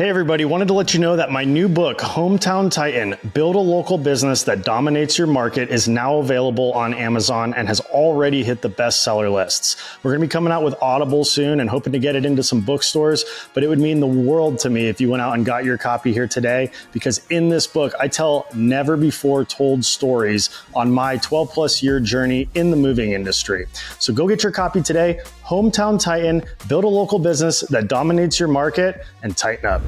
Hey everybody, wanted to let you know that my new book, Hometown Titan, Build a Local Business That Dominates Your Market, is now available on Amazon and has already hit the bestseller lists. We're going to be coming out with Audible soon and hoping to get it into some bookstores, but it would mean the world to me if you went out and got your copy here today, because in this book, I tell never before told stories on my 12 plus year journey in the moving industry. So go get your copy today, Hometown Titan, Build a Local Business That Dominates Your Market, and tighten up.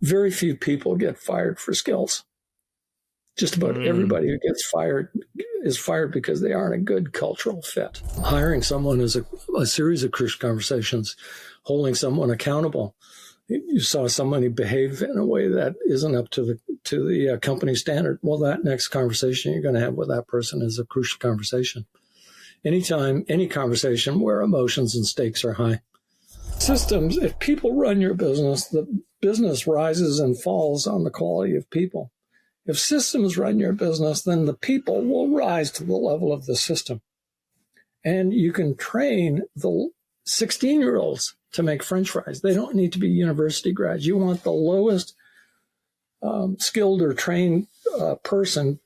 Very few people get fired for skills. Just about everybody who gets fired is fired because they aren't a good cultural fit. Hiring someone is a series of crucial conversations, holding someone accountable. You saw somebody behave in a way that isn't up to the company standard. Well, that next conversation you're going to have with that person is a crucial conversation. Anytime, any conversation where emotions and stakes are high. Systems, if people run your business, the business rises and falls on the quality of people. If systems run your business, then the people will rise to the level of the system. And you can train the 16-year-olds to make French fries. They don't need to be university grads. You want the lowest skilled or trained person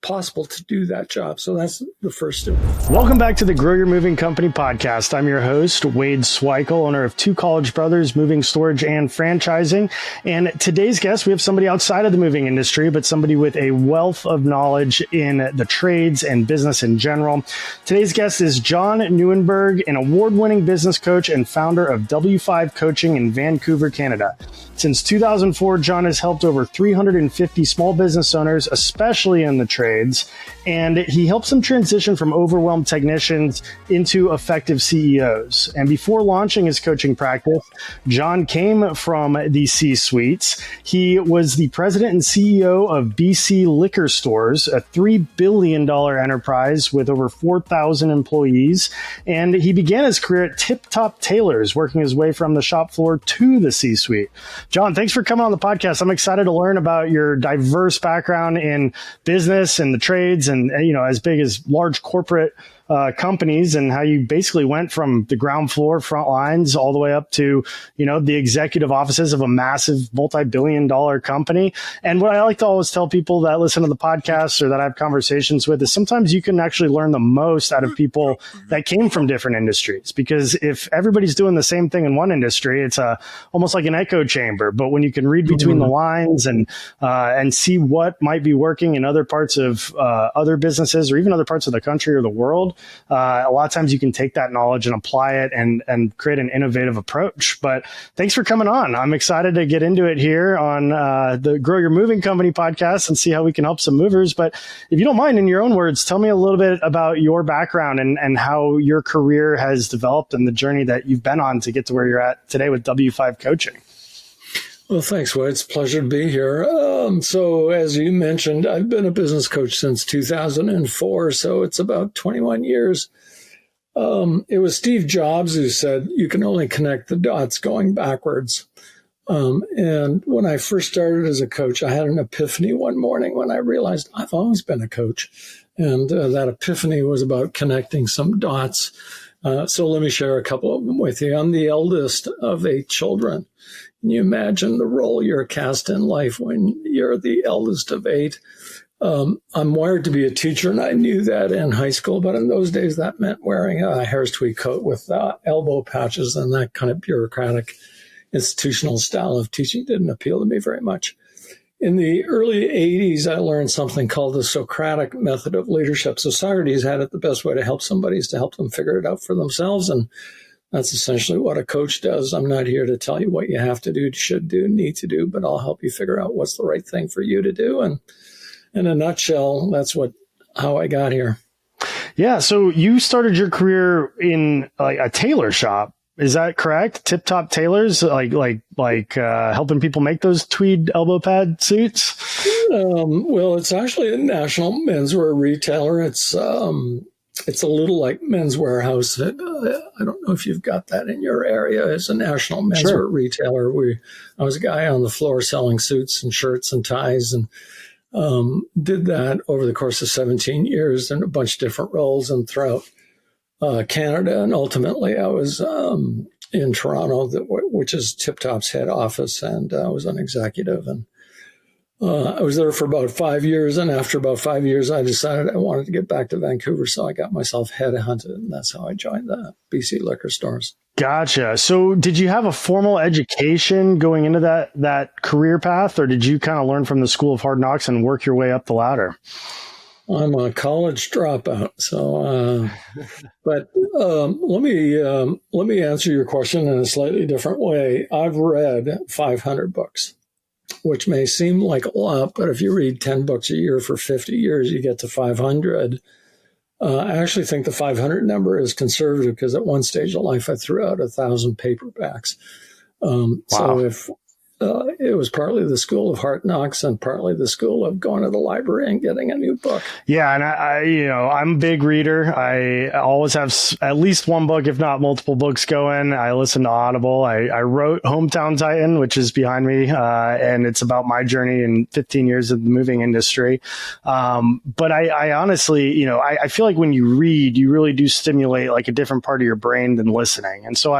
possible to do that job. So that's the first step. Welcome back to the Grow Your Moving Company podcast. I'm your host, Wade Sweikel, owner of Two College Brothers Moving Storage and Franchising. And today's guest, we have somebody outside of the moving industry, but somebody with a wealth of knowledge in the trades and business in general. Today's guest is John Nieuwenburg, an award-winning business coach and founder of W5 Coaching in Vancouver, Canada. Since 2004, John has helped over 350 small business owners, especially in the trades, and he helps them transition from overwhelmed technicians into effective CEOs. And before launching his coaching practice, John came from the C-suites. He was the president and CEO of BC Liquor Stores, a $3 billion enterprise with over 4,000 employees. And he began his career at Tip Top Tailors, working his way from the shop floor to the C-suite. John, thanks for coming on the podcast. I'm excited to learn about your diverse background in business and the trades and as big as large corporate companies, and how you basically went from the ground floor front lines all the way up to, the executive offices of a massive multi-billion-dollar company. And what I like to always tell people that listen to the podcast or that I have conversations with is sometimes you can actually learn the most out of people that came from different industries, because if everybody's doing the same thing in one industry, it's almost like an echo chamber. But when you can read between the lines and see what might be working in other parts of other businesses or even other parts of the country or the world, a lot of times you can take that knowledge and apply it and create an innovative approach. But thanks for coming on. I'm excited to get into it here on the Grow Your Moving Company podcast and see how we can help some movers. But if you don't mind, in your own words, tell me a little bit about your background and how your career has developed and the journey that you've been on to get to where you're at today with W5 Coaching. Well, thanks, Wade. It's a pleasure to be here. So as you mentioned, I've been a business coach since 2004, so it's about 21 years. It was Steve Jobs who said, you can only connect the dots going backwards. And when I first started as a coach, I had an epiphany one morning when I realized I've always been a coach. And that epiphany was about connecting some dots. So let me share a couple of them with you. I'm the eldest of 8 children. Can you imagine the role you're cast in life when you're the eldest of 8? I'm wired to be a teacher, and I knew that in high school. But in those days, that meant wearing a Harris tweed coat with elbow patches, and that kind of bureaucratic institutional style of teaching didn't appeal to me very much. In the early 80s, I learned something called the Socratic method of leadership. So Socrates had it the best way to help somebody is to help them figure it out for themselves. And that's essentially what a coach does. I'm not here to tell you what you have to do, should do, need to do, but I'll help you figure out what's the right thing for you to do. And in a nutshell, that's how I got here. Yeah. So you started your career in a tailor shop. Is that correct? Tip Top Tailors, like helping people make those tweed elbow pad suits? Well, it's actually a national menswear retailer. It's a little like Men's Warehouse. I don't know if you've got that in your area. It's a national menswear retailer. I was a guy on the floor selling suits and shirts and ties, and Did that over the course of 17 years in a bunch of different roles and throughout Canada. And ultimately, I was in Toronto, which is Tip Top's head office, and I was an executive. And I was there for about 5 years. And after about 5 years, I decided I wanted to get back to Vancouver. So I got myself headhunted, and that's how I joined the BC Liquor Stores. Gotcha. So did you have a formal education going into that career path, or did you kind of learn from the School of Hard Knocks and work your way up the ladder? I'm a college dropout. So, but let me answer your question in a slightly different way. I've read 500 books, which may seem like a lot, but if you read 10 books a year for 50 years, you get to 500. I actually think the 500 number is conservative because at one stage of life, I threw out 1,000 paperbacks. Wow. So if it was partly the School of Hard Knocks and partly the school of going to the library and getting a new book. Yeah. And I'm a big reader. I always have at least one book, if not multiple books going. I listen to Audible. I wrote Hometown Titan, which is behind me. And it's about my journey in 15 years of the moving industry. But I honestly, I feel like when you read, you really do stimulate like a different part of your brain than listening. And so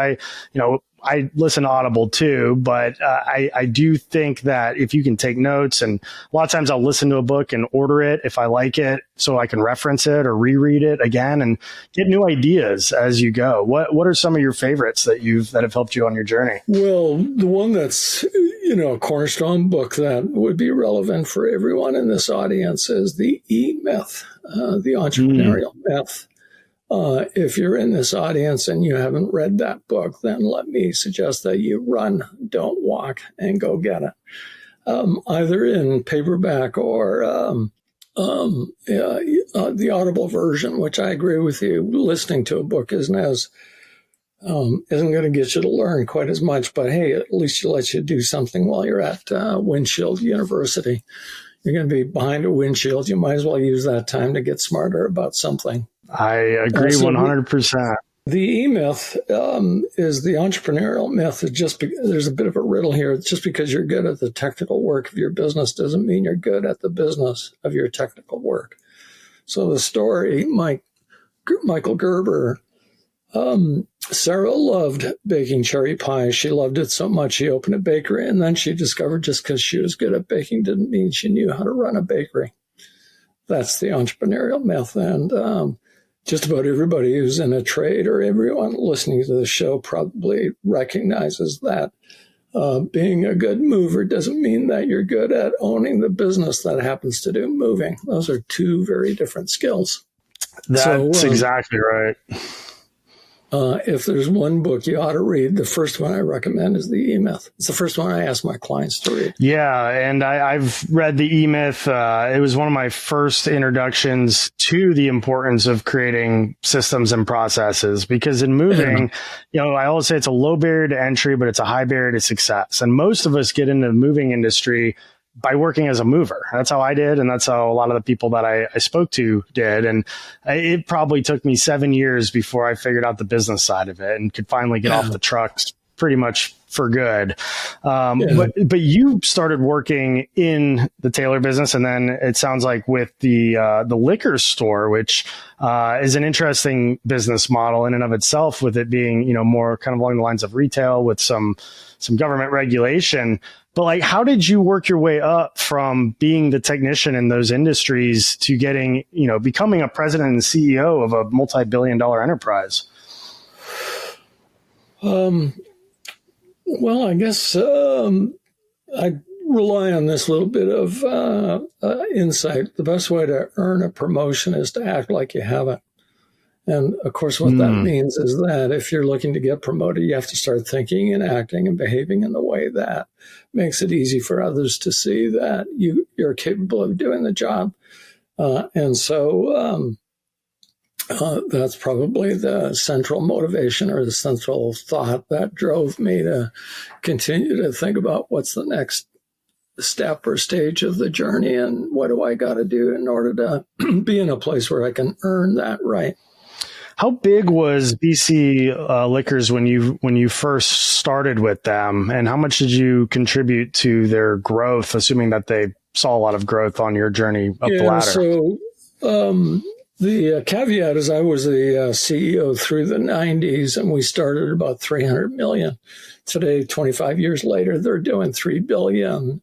I listen to Audible too, but I do think that if you can take notes, and a lot of times I'll listen to a book and order it if I like it, so I can reference it or reread it again and get new ideas as you go. What are some of your favorites that have helped you on your journey? Well, the one that's a cornerstone book that would be relevant for everyone in this audience is the E-Myth, the entrepreneurial myth. If you're in this audience and you haven't read that book, then let me suggest that you run, don't walk, and go get it. Either in paperback or the Audible version, which I agree with you. Listening to a book isn't going to get you to learn quite as much, but hey, at least it lets you do something while you're at Windshield University. You're going to be behind a windshield. You might as well use that time to get smarter about something. I agree 100%. The E-Myth is the entrepreneurial myth. There's a bit of a riddle here. Just because you're good at the technical work of your business doesn't mean you're good at the business of your technical work. So the story, Michael Gerber, Sarah loved baking cherry pie. She loved it so much she opened a bakery, and then she discovered just because she was good at baking didn't mean she knew how to run a bakery. That's the entrepreneurial myth, and just about everybody who's in a trade or everyone listening to the show probably recognizes that being a good mover doesn't mean that you're good at owning the business that happens to do moving. Those are two very different skills. That's exactly right. If there's one book you ought to read, the first one I recommend is the E-Myth. It's the first one I ask my clients to read. Yeah, and I've read the E-Myth. It was one of my first introductions to the importance of creating systems and processes, because in moving, I always say it's a low barrier to entry, but it's a high barrier to success. And most of us get into the moving industry by working as a mover. That's how I did. And that's how a lot of the people that I spoke to did. And it probably took me 7 years before I figured out the business side of it and could finally get off the trucks pretty much for good. But you started working in the tailor business, and then it sounds like with the liquor store, which is an interesting business model in and of itself, with it being, more kind of along the lines of retail with some government regulation. But like, how did you work your way up from being the technician in those industries to getting, becoming a president and CEO of a multi-billion-dollar enterprise? Well, I guess I rely on this little bit of insight. The best way to earn a promotion is to act like you haven't. And of course, what that means is that if you're looking to get promoted, you have to start thinking and acting and behaving in the way that makes it easy for others to see that you're capable of doing the job. And so that's probably the central motivation or the central thought that drove me to continue to think about what's the next step or stage of the journey and what do I got to do in order to be in a place where I can earn that right. How big was BC Liquors when you first started with them, and how much did you contribute to their growth, assuming that they saw a lot of growth on your journey up the ladder. So the caveat is I was a CEO through the 90s, and we started at about 300 million. Today, 25 years later, they're doing 3 billion.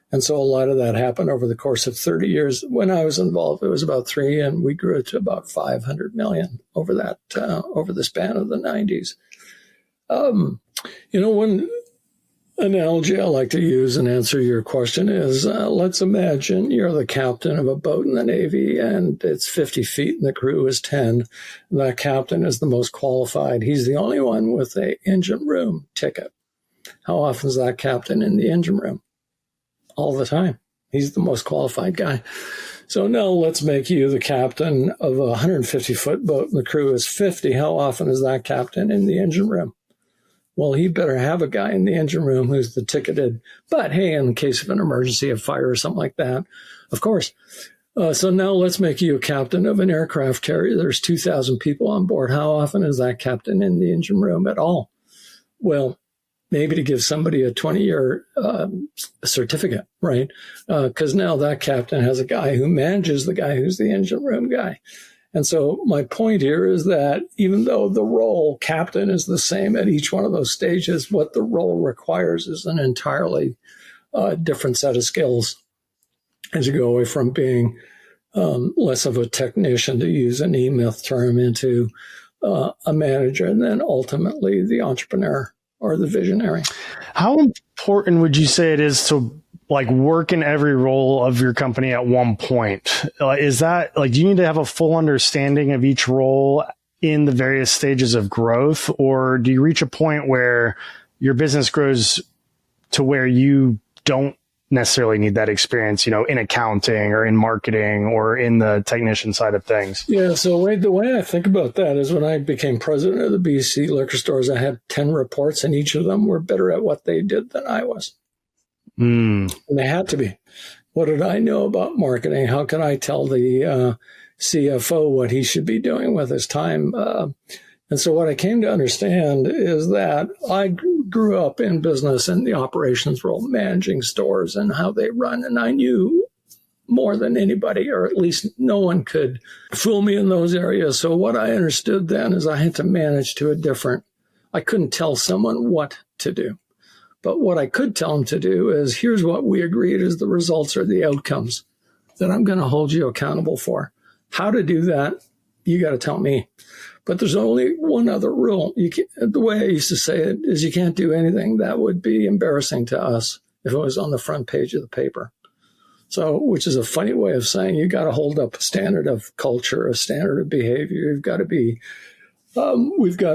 And so a lot of that happened over the course of 30 years. When I was involved, it was about 3, and we grew it to about 500 million over that, over the span of the 90s. One analogy I like to use and answer your question is, let's imagine you're the captain of a boat in the Navy, and it's 50 feet and the crew is 10. And that captain is the most qualified. He's the only one with an engine room ticket. How often is that captain in the engine room? All the time. He's the most qualified guy. So now let's make you the captain of a 150-foot boat and the crew is 50. How often is that captain in the engine room? Well, he better have a guy in the engine room who's the ticketed. But hey, in the case of an emergency, a fire or something like that, of course. So now let's make you a captain of an aircraft carrier. There's 2,000 people on board. How often is that captain in the engine room at all? Well, maybe to give somebody a 20-year certificate, right? Because now that captain has a guy who manages the guy who's the engine room guy. And so my point here is that even though the role captain is the same at each one of those stages, what the role requires is an entirely different set of skills as you go away from being less of a technician, to use an E-Myth term, into a manager, and then ultimately the entrepreneur or the visionary. How important would you say it is to work in every role of your company at one point? Is that do you need to have a full understanding of each role in the various stages of growth, or do you reach a point where your business grows to where you don't necessarily need that experience, in accounting or in marketing or in the technician side of things? Yeah. So the way I think about that is when I became president of the BC liquor stores, I had 10 reports, and each of them were better at what they did than I was. And they had to be. What did I know about marketing? How can I tell the CFO what he should be doing with his time? And so what I came to understand is that I grew up in business in the operations role, managing stores and how they run. And I knew more than anybody, or at least no one could fool me in those areas. So what I understood then is I had to manage to I couldn't tell someone what to do. But what I could tell them to do is, here's what we agreed is the results or the outcomes that I'm going to hold you accountable for. How to do that, you got to tell me. But there's only one other rule. The way I used to say it is, you can't do anything that would be embarrassing to us if it was on the front page of the paper. So, which is a funny way of saying you got to hold up a standard of culture, a standard of behavior. We've got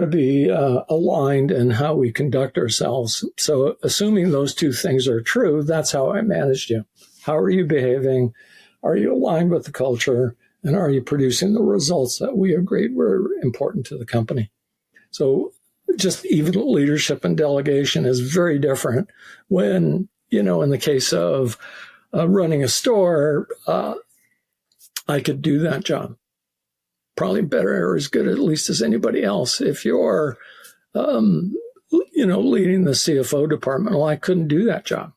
to be aligned in how we conduct ourselves. So assuming those two things are true, that's how I managed you. How are you behaving? Are you aligned with the culture? And are you producing the results that we agreed were important to the company? So just even leadership and delegation is very different when, in the case of running a store, I could do that job. Probably better or as good at least as anybody else. If you're, leading the CFO department, well, I couldn't do that job.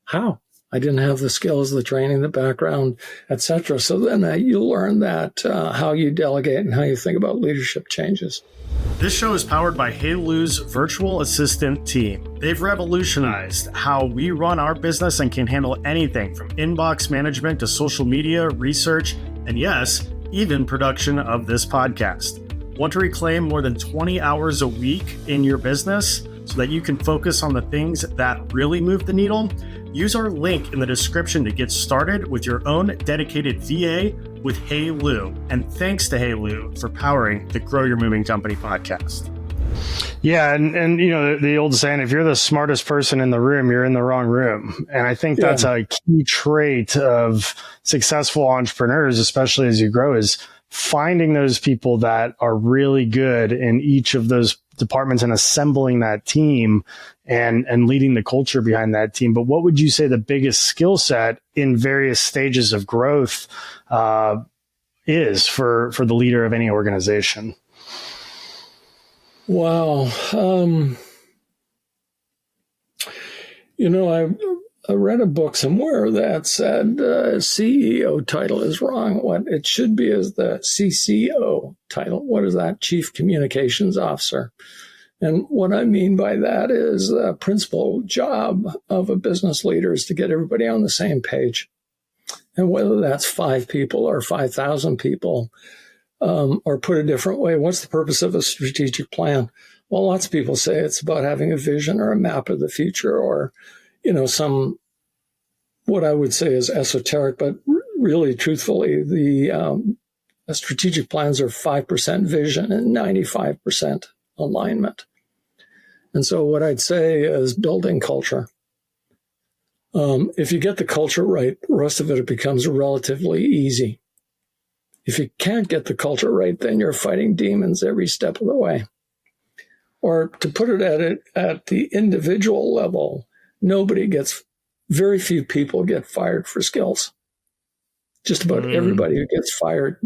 How? I didn't have the skills, the training, the background, etc. So then you learn that how you delegate and how you think about leadership changes. This show is powered by Hey Lieu's Virtual Assistant team. They've revolutionized how we run our business and can handle anything from inbox management to social media, research, and yes, even production of this podcast. Want to reclaim more than 20 hours a week in your business so that you can focus on the things that really move the needle? Use our link in the description to get started with your own dedicated VA with Hey Lieu. And thanks to Hey Lieu for powering the Grow Your Moving Company podcast. Yeah. And the old saying, if you're the smartest person in the room, you're in the wrong room. And I think that's a key trait of successful entrepreneurs, especially as you grow, is finding those people that are really good in each of those departments and assembling that team and leading the culture behind that team. But what would you say the biggest skill set in various stages of growth is for the leader of any organization? Wow. read a book somewhere that said CEO title is wrong. What it should be is the CCO title. What is that? Chief Communications Officer. And what I mean by that is the principal job of a business leader is to get everybody on the same page. And whether that's 5 people or 5,000 people, or put a different way, what's the purpose of a strategic plan? Well, lots of people say it's about having a vision or a map of the future, or, some, what I would say is esoteric, but really, truthfully, the strategic plans are 5% vision and 95% alignment. And so what I'd say is building culture. If you get the culture right, the rest of it becomes relatively easy. If you can't get the culture right, then you're fighting demons every step of the way. Or to put it at the individual level, very few people get fired for skills. Just about everybody who gets fired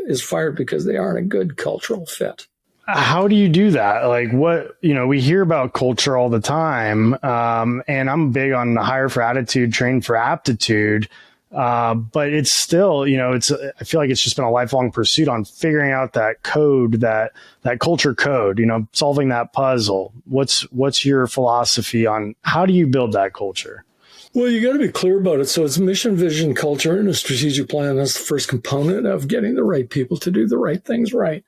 is fired because they aren't a good cultural fit. How do you do that? Like we hear about culture all the time. And I'm big on the hire for attitude, train for aptitude. But it's still, I feel like it's just been a lifelong pursuit on figuring out that code, that culture code, solving that puzzle. What's your philosophy on how do you build that culture? Well, you got to be clear about it. So it's mission, vision, culture, and a strategic plan. That's the first component of getting the right people to do the right things right.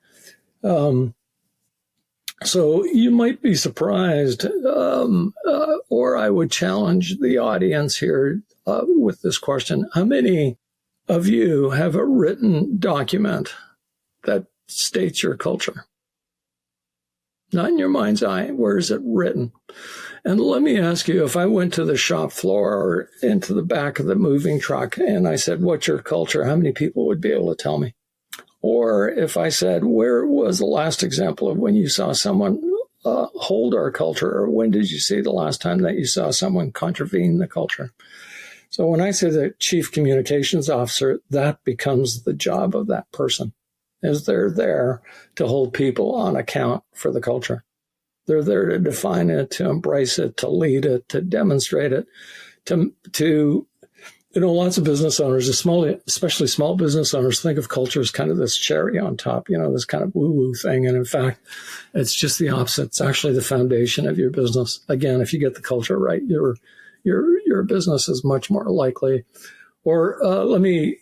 So you might be surprised, or I would challenge the audience here with this question. How many of you have a written document that states your culture? Not in your mind's eye. Where is it written? And let me ask you, if I went to the shop floor or into the back of the moving truck and I said, what's your culture? How many people would be able to tell me? Or if I said, where was the last example of when you saw someone hold our culture? Or when did you see the last time that you saw someone contravene the culture? So when I say the chief communications officer, that becomes the job of that person, is they're there to hold people on account for the culture. They're there to define it, to embrace it, to lead it, to demonstrate it, to lots of business owners, especially small business owners, think of culture as kind of this cherry on top, this kind of woo-woo thing. And in fact, it's just the opposite. It's actually the foundation of your business. Again, if you get the culture right, your business is much more likely. Or let me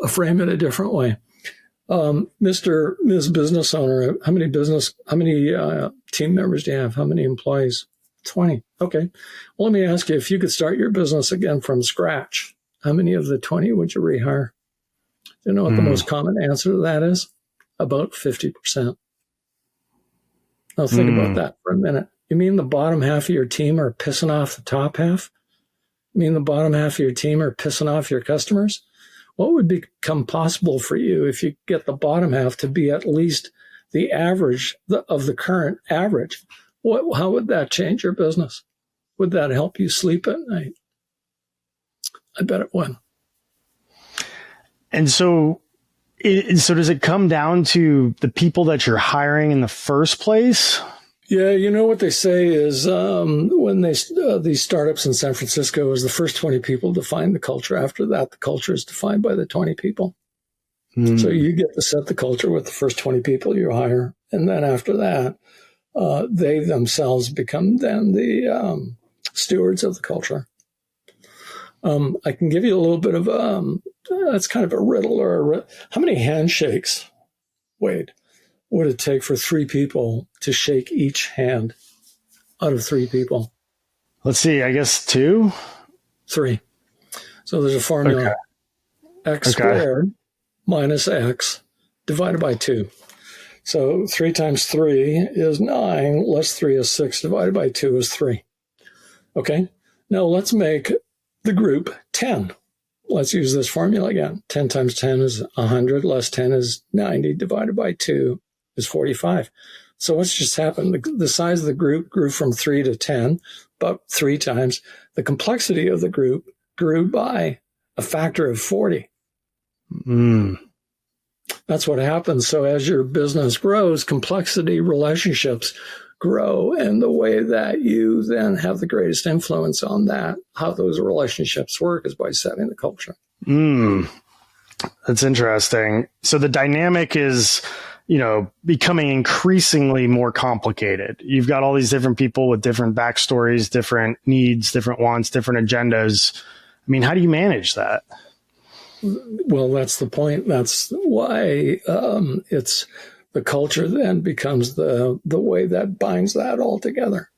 frame it a different way. Ms. Business Owner, how many team members do you have? How many employees? 20. Okay. Well, let me ask you, if you could start your business again from scratch, how many of the 20 would you rehire? Do you know what the most common answer to that is? About 50%. Now think about that for a minute. You mean the bottom half of your team are pissing off the top half? You mean the bottom half of your team are pissing off your customers? What would become possible for you if you get the bottom half to be at least the average of the current average? How would that change your business? Would that help you sleep at night? I bet it would. And so does it come down to the people that you're hiring in the first place? Yeah, what they say is when these startups in San Francisco is the first 20 people define the culture. After that, the culture is defined by the 20 people. So you get to set the culture with the first 20 people you hire. And then after that, they themselves become then the stewards of the culture. I can give you a little bit of, that's kind of a riddle how many handshakes, Wade, would it take for 3 people to shake each hand out of 3 people? Let's see, I guess 2? 3. So there's a formula. Okay. X squared minus X divided by 2. So 3 times 3 is 9, less 3 is 6, divided by 2 is 3. Okay, now let's make the group 10. Let's use this formula again. 10 times 10 is 100, less 10 is 90, divided by 2 is 45. So what's just happened? The size of the group grew from 3 to 10, about 3 times. The complexity of the group grew by a factor of 40. That's what happens. So as your business grows, complexity relationships grow, and the way that you then have the greatest influence on that, how those relationships work, is by setting the culture. That's interesting. So the dynamic is, becoming increasingly more complicated. You've got all these different people with different backstories, different needs, different wants, different agendas. I mean, how do you manage that? Well, that's the point. That's why it's the culture then becomes the way that binds that all together.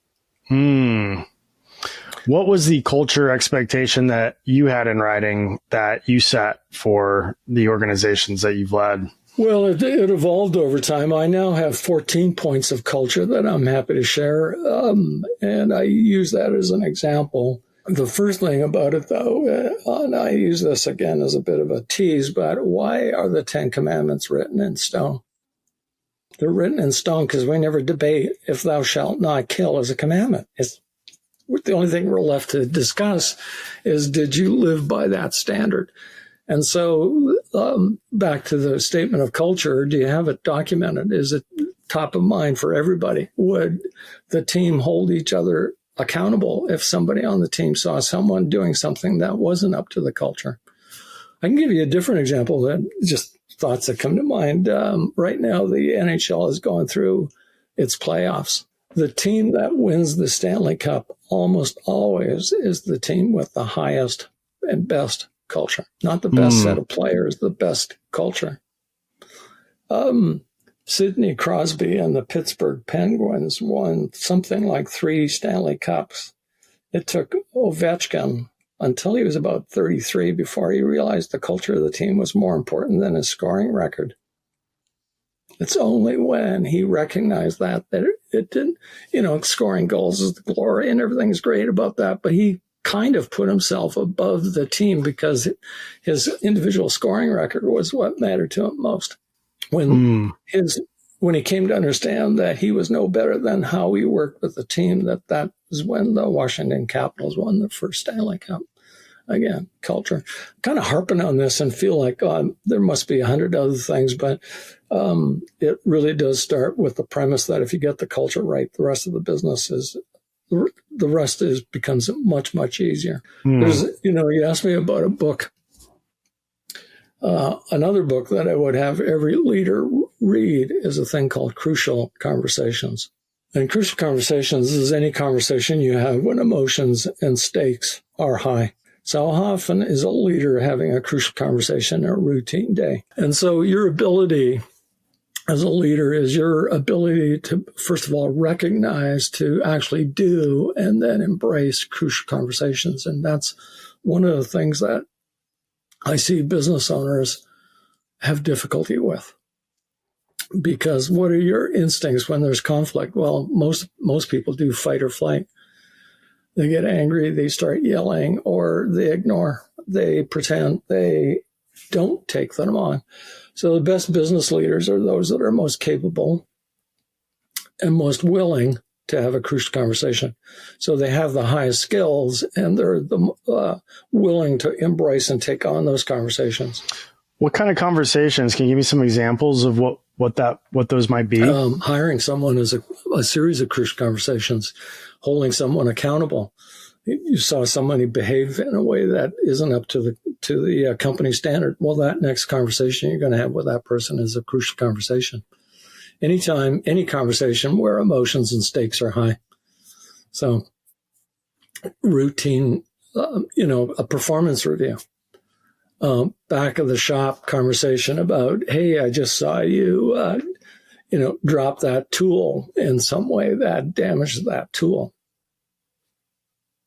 What was the culture expectation that you had in writing that you set for the organizations that you've led? Well, it evolved over time. I now have 14 points of culture that I'm happy to share, and I use that as an example. The first thing about it, though, and I use this again as a bit of a tease, but why are the 10 Commandments written in stone? They're written in stone because we never debate if thou shalt not kill as a commandment. The only thing we're left to discuss is, did you live by that standard? And so back to the statement of culture, do you have it documented? Is it top of mind for everybody? Would the team hold each other accountable if somebody on the team saw someone doing something that wasn't up to the culture? I can give you a different example, that just thoughts that come to mind. Right now, the NHL is going through its playoffs. The team that wins the Stanley Cup almost always is the team with the highest and best culture, not the best set of players, the best culture. Sidney Crosby and the Pittsburgh Penguins won something like 3 Stanley Cups. It took Ovechkin until he was about 33 before he realized the culture of the team was more important than his scoring record. It's only when he recognized that it didn't, scoring goals is the glory and everything's great about that, but he kind of put himself above the team because his individual scoring record was what mattered to him most. When he came to understand that he was no better than how he worked with the team, that was when the Washington Capitals won the first Stanley Cup. Again, culture. Kind of harping on this and feel like there must be 100 other things, but it really does start with the premise that if you get the culture right, the rest of the business becomes much, much easier. There's, you asked me about a book. Another book that I would have every leader read is a thing called Crucial Conversations. And Crucial Conversations is any conversation you have when emotions and stakes are high. So how often is a leader having a crucial conversation in a routine day? And so your ability as a leader is your ability to, first of all, recognize, to actually do, and then embrace crucial conversations. And that's one of the things that I see business owners have difficulty with. Because what are your instincts when there's conflict? Well, most people do fight or flight. They get angry, they start yelling, or they ignore. They pretend, they don't take them on. So the best business leaders are those that are most capable and most willing to have a crucial conversation. So they have the highest skills and they're willing to embrace and take on those conversations. What kind of conversations? Can you give me some examples of what those might be? Hiring someone is a series of crucial conversations. Holding someone accountable. You saw somebody behave in a way that isn't up to the company standard. Well, that next conversation you're going to have with that person is a crucial conversation. Anytime, any conversation where emotions and stakes are high. So, routine, a performance review. Back of the shop conversation about, hey, I just saw you, drop that tool in some way that damaged that tool.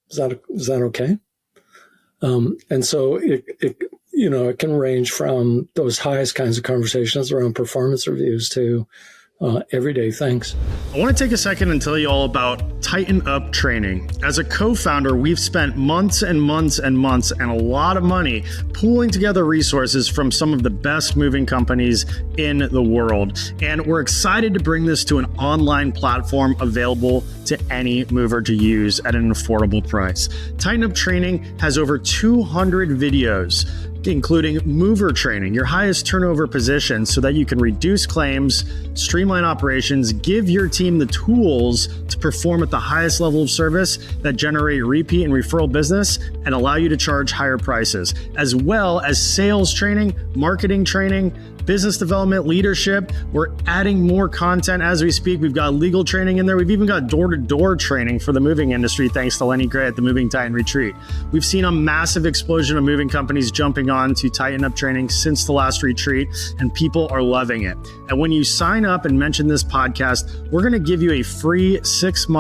Is that okay? And so it can range from those highest kinds of conversations around performance reviews to everyday things. I want to take a second and tell you all about Tighten Up Training. As a co-founder, we've spent months and months and months and a lot of money pooling together resources from some of the best moving companies in the world. And we're excited to bring this to an online platform available to any mover to use at an affordable price. Tighten Up Training has over 200 videos including mover training, your highest turnover position, so that you can reduce claims, streamline operations, give your team the tools to perform at the highest level of service that generate repeat and referral business and allow you to charge higher prices, as well as sales training, marketing training, business development, leadership. We're adding more content as we speak. We've got legal training in there. We've even got door-to-door training for the moving industry, thanks to Lenny Gray at the Moving Titan Retreat. We've seen a massive explosion of moving companies jumping on to Tighten Up training since the last retreat, and people are loving it. And when you sign up and mention this podcast, we're going to give you a free 6-week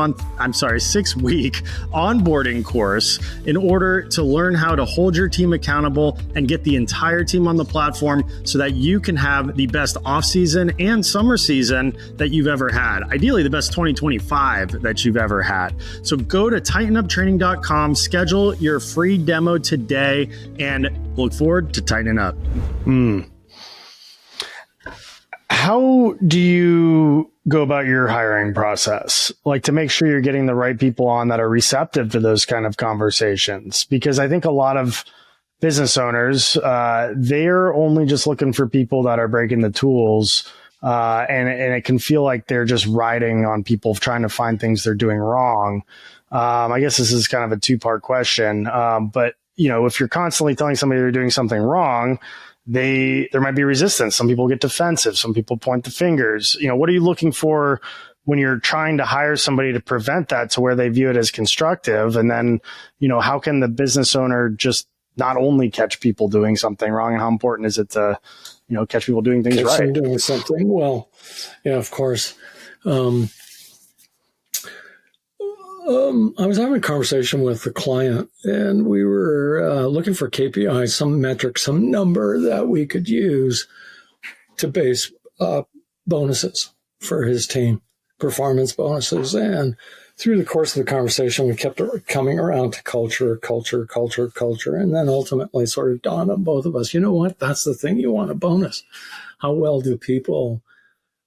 onboarding course in order to learn how to hold your team accountable and get the entire team on the platform so that you can have the best off-season and summer season that you've ever had. Ideally, the best 2025 that you've ever had. So go to tightenuptraining.com, schedule your free demo today, and look forward to tightening up. How do you go about your hiring process? Like, to make sure you're getting the right people on that are receptive to those kind of conversations? Because I think a lot of business owners, they're only just looking for people that are breaking the tools. And it can feel like they're just riding on people trying to find things they're doing wrong. I guess this is kind of a 2-part question. But if you're constantly telling somebody they're doing something wrong, there might be resistance. Some people get defensive. Some people point the fingers. What are you looking for when you're trying to hire somebody to prevent that to where they view it as constructive? And then, how can the business owner just not only catch people doing something wrong, and how important is it to, catch people doing things right? Doing something well. Yeah, of course. I was having a conversation with a client, and we were looking for KPI, some metric, some number that we could use to base bonuses for his team, performance bonuses. And through the course of the conversation, we kept coming around to culture. And then ultimately sort of dawned on both of us, you know what? That's the thing you want a bonus. How well do people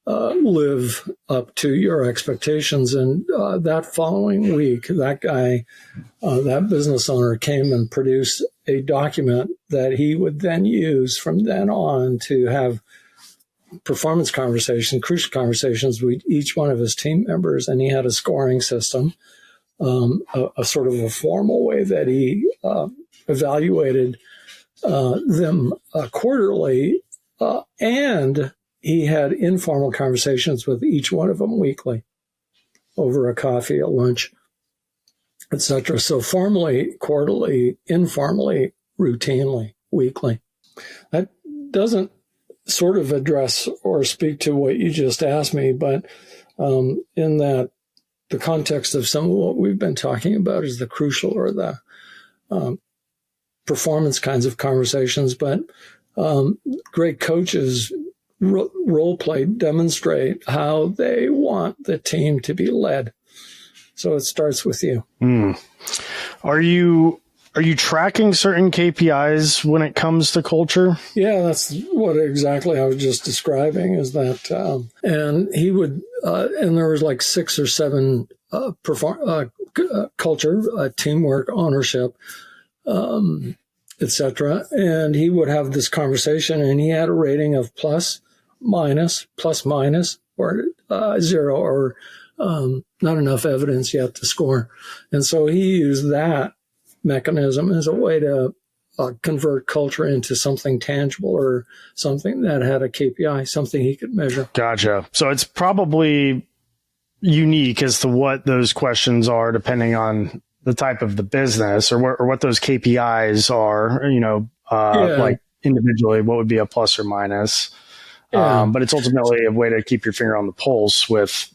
live up to your expectations? And that following week, that guy, that business owner came and produced a document that he would then use from then on to have performance conversations, crucial conversations with each one of his team members. And he had a scoring system, a sort of a formal way that he evaluated them quarterly, and he had informal conversations with each one of them weekly over a coffee, at lunch, etc. So formally, quarterly, informally, routinely, weekly. That doesn't sort of address or speak to what you just asked me, but in that the context of some of what we've been talking about is the crucial or the performance kinds of conversations. But great coaches role play, demonstrate how they want the team to be led. So it starts with you. Are you tracking certain KPIs when it comes to culture? Yeah, that's what exactly I was just describing, is that, and he would, and there was like 6 or 7 culture, teamwork, ownership, etc. And he would have this conversation, and he had a rating of plus minus, or 0, or not enough evidence yet to score. And so he used that mechanism as a way to convert culture into something tangible, or something that had a KPI, something he could measure. Gotcha. So it's probably unique as to what those questions are, depending on the type of the business, or what those KPIs are, like individually, what would be a plus or minus. Yeah. But it's ultimately a way to keep your finger on the pulse with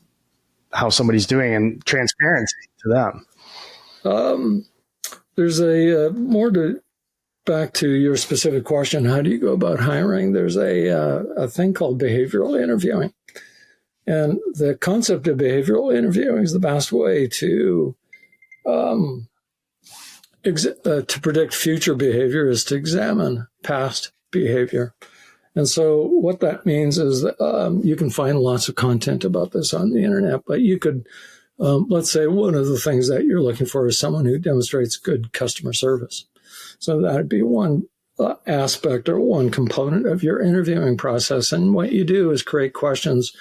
how somebody's doing, and transparency to them. There's a back to your specific question. How do you go about hiring? There's a thing called behavioral interviewing. And the concept of behavioral interviewing is the best way to predict future behavior is to examine past behavior. And so what that means is that you can find lots of content about this on the internet, but you could, let's say one of the things that you're looking for is someone who demonstrates good customer service. So that'd be one aspect or one component of your interviewing process. And what you do is create questions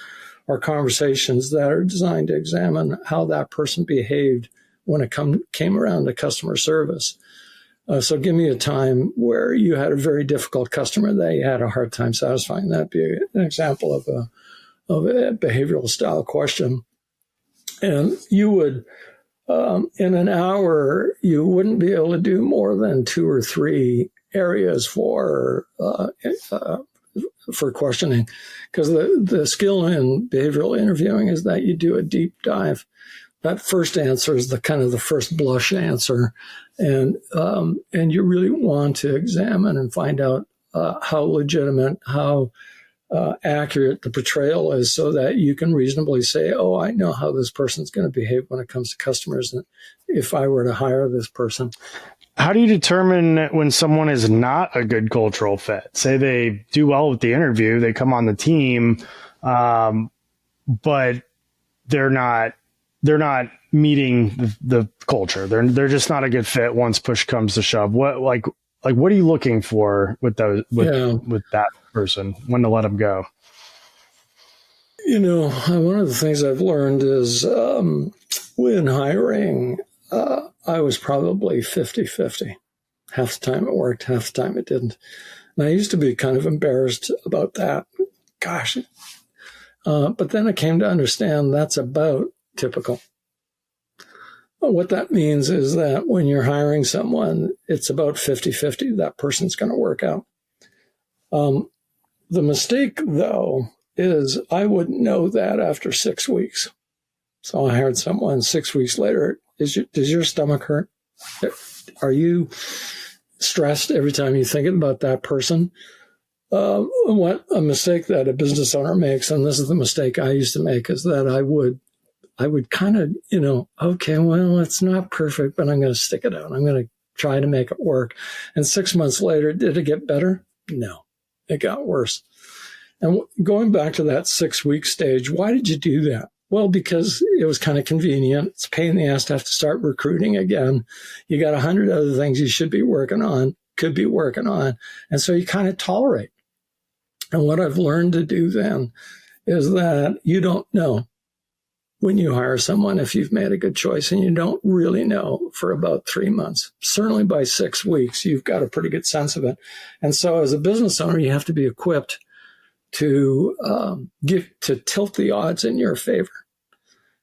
or conversations that are designed to examine how that person behaved when it came around to customer service. So give me a time where you had a very difficult customer that you had a hard time satisfying. That'd be an example of a behavioral style question. And you would, in an hour, you wouldn't be able to do more than 2 or 3 areas for questioning, because the skill in behavioral interviewing is that you do a deep dive. That first answer is the kind of the first blush answer, and you really want to examine and find out how legitimate, how accurate the portrayal is, so that you can reasonably say, oh, I know how this person's going to behave when it comes to customers, and if I were to hire this person. How do you determine when someone is not a good cultural fit? Say they do well with the interview, they come on the team, but they're not meeting the culture. They're just not a good fit once push comes to shove. What are you looking for with that person? When to let them go? One of the things I've learned is when hiring, I was probably 50-50. Half the time it worked, half the time it didn't. And I used to be kind of embarrassed about that. Gosh. But then I came to understand that's about typical. What that means is that when you're hiring someone, it's about 50-50. That person's going to work out. The mistake, though, is I wouldn't know that after 6 weeks. So I hired someone 6 weeks later. Does your stomach hurt? Are you stressed every time you think about that person? What a mistake that a business owner makes, and this is the mistake I used to make, is that I would kind of, okay, well, it's not perfect, but I'm going to stick it out. I'm going to try to make it work. And 6 months later, did it get better? No, it got worse. And going back to that 6-week stage, why did you do that? Well, because it was kind of convenient. It's a pain in the ass to have to start recruiting again. You got 100 other things you should be working on, could be working on. And so you kind of tolerate. And what I've learned to do then is that you don't know when you hire someone if you've made a good choice, and you don't really know for about 3 months. Certainly by 6 weeks, you've got a pretty good sense of it. And so as a business owner, you have to be equipped to tilt the odds in your favor.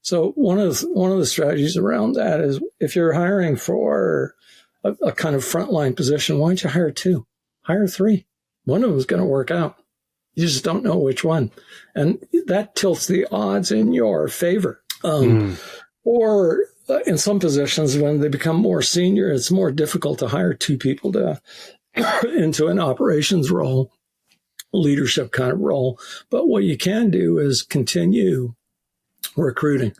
So one of the strategies around that is, if you're hiring for a kind of frontline position, why don't you hire 2? Hire 3. One of them is going to work out. You just don't know which one. And that tilts the odds in your favor. Or in some positions, when they become more senior, it's more difficult to hire 2 people into an operations role, leadership kind of role. But what you can do is continue recruiting.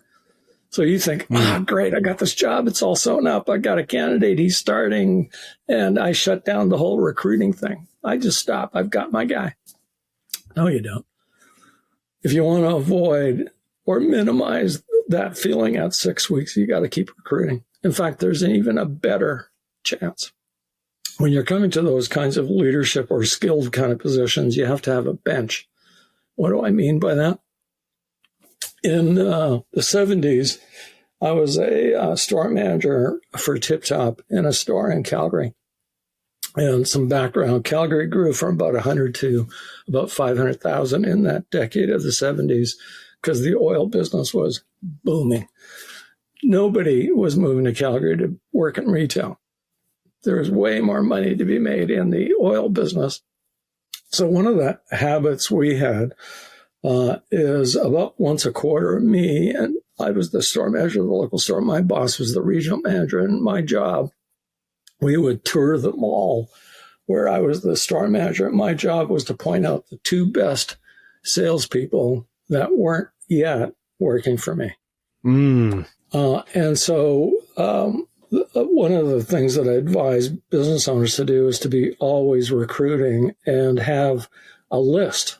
So you think, great, I got this job. It's all sewn up. I got a candidate. He's starting. And I shut down the whole recruiting thing. I just stop. I've got my guy. No, you don't. If you want to avoid or minimize that feeling at 6 weeks, you got to keep recruiting. In fact, there's even a better chance. When you're coming to those kinds of leadership or skilled kind of positions, you have to have a bench. What do I mean by that? In the 70s, I was a store manager for Tip Top in a store in Calgary. And some background, Calgary grew from about 100 to about 500,000 in that decade of the 70s because the oil business was booming. Nobody was moving to Calgary to work in retail. There was way more money to be made in the oil business. So one of the habits we had is about once a quarter, me, and I was the store manager of the local store. My boss was the regional manager, and my job, we would tour the mall where I was the store manager. And my job was to point out the 2 best salespeople that weren't yet working for me. And so one of the things that I advise business owners to do is to be always recruiting and have a list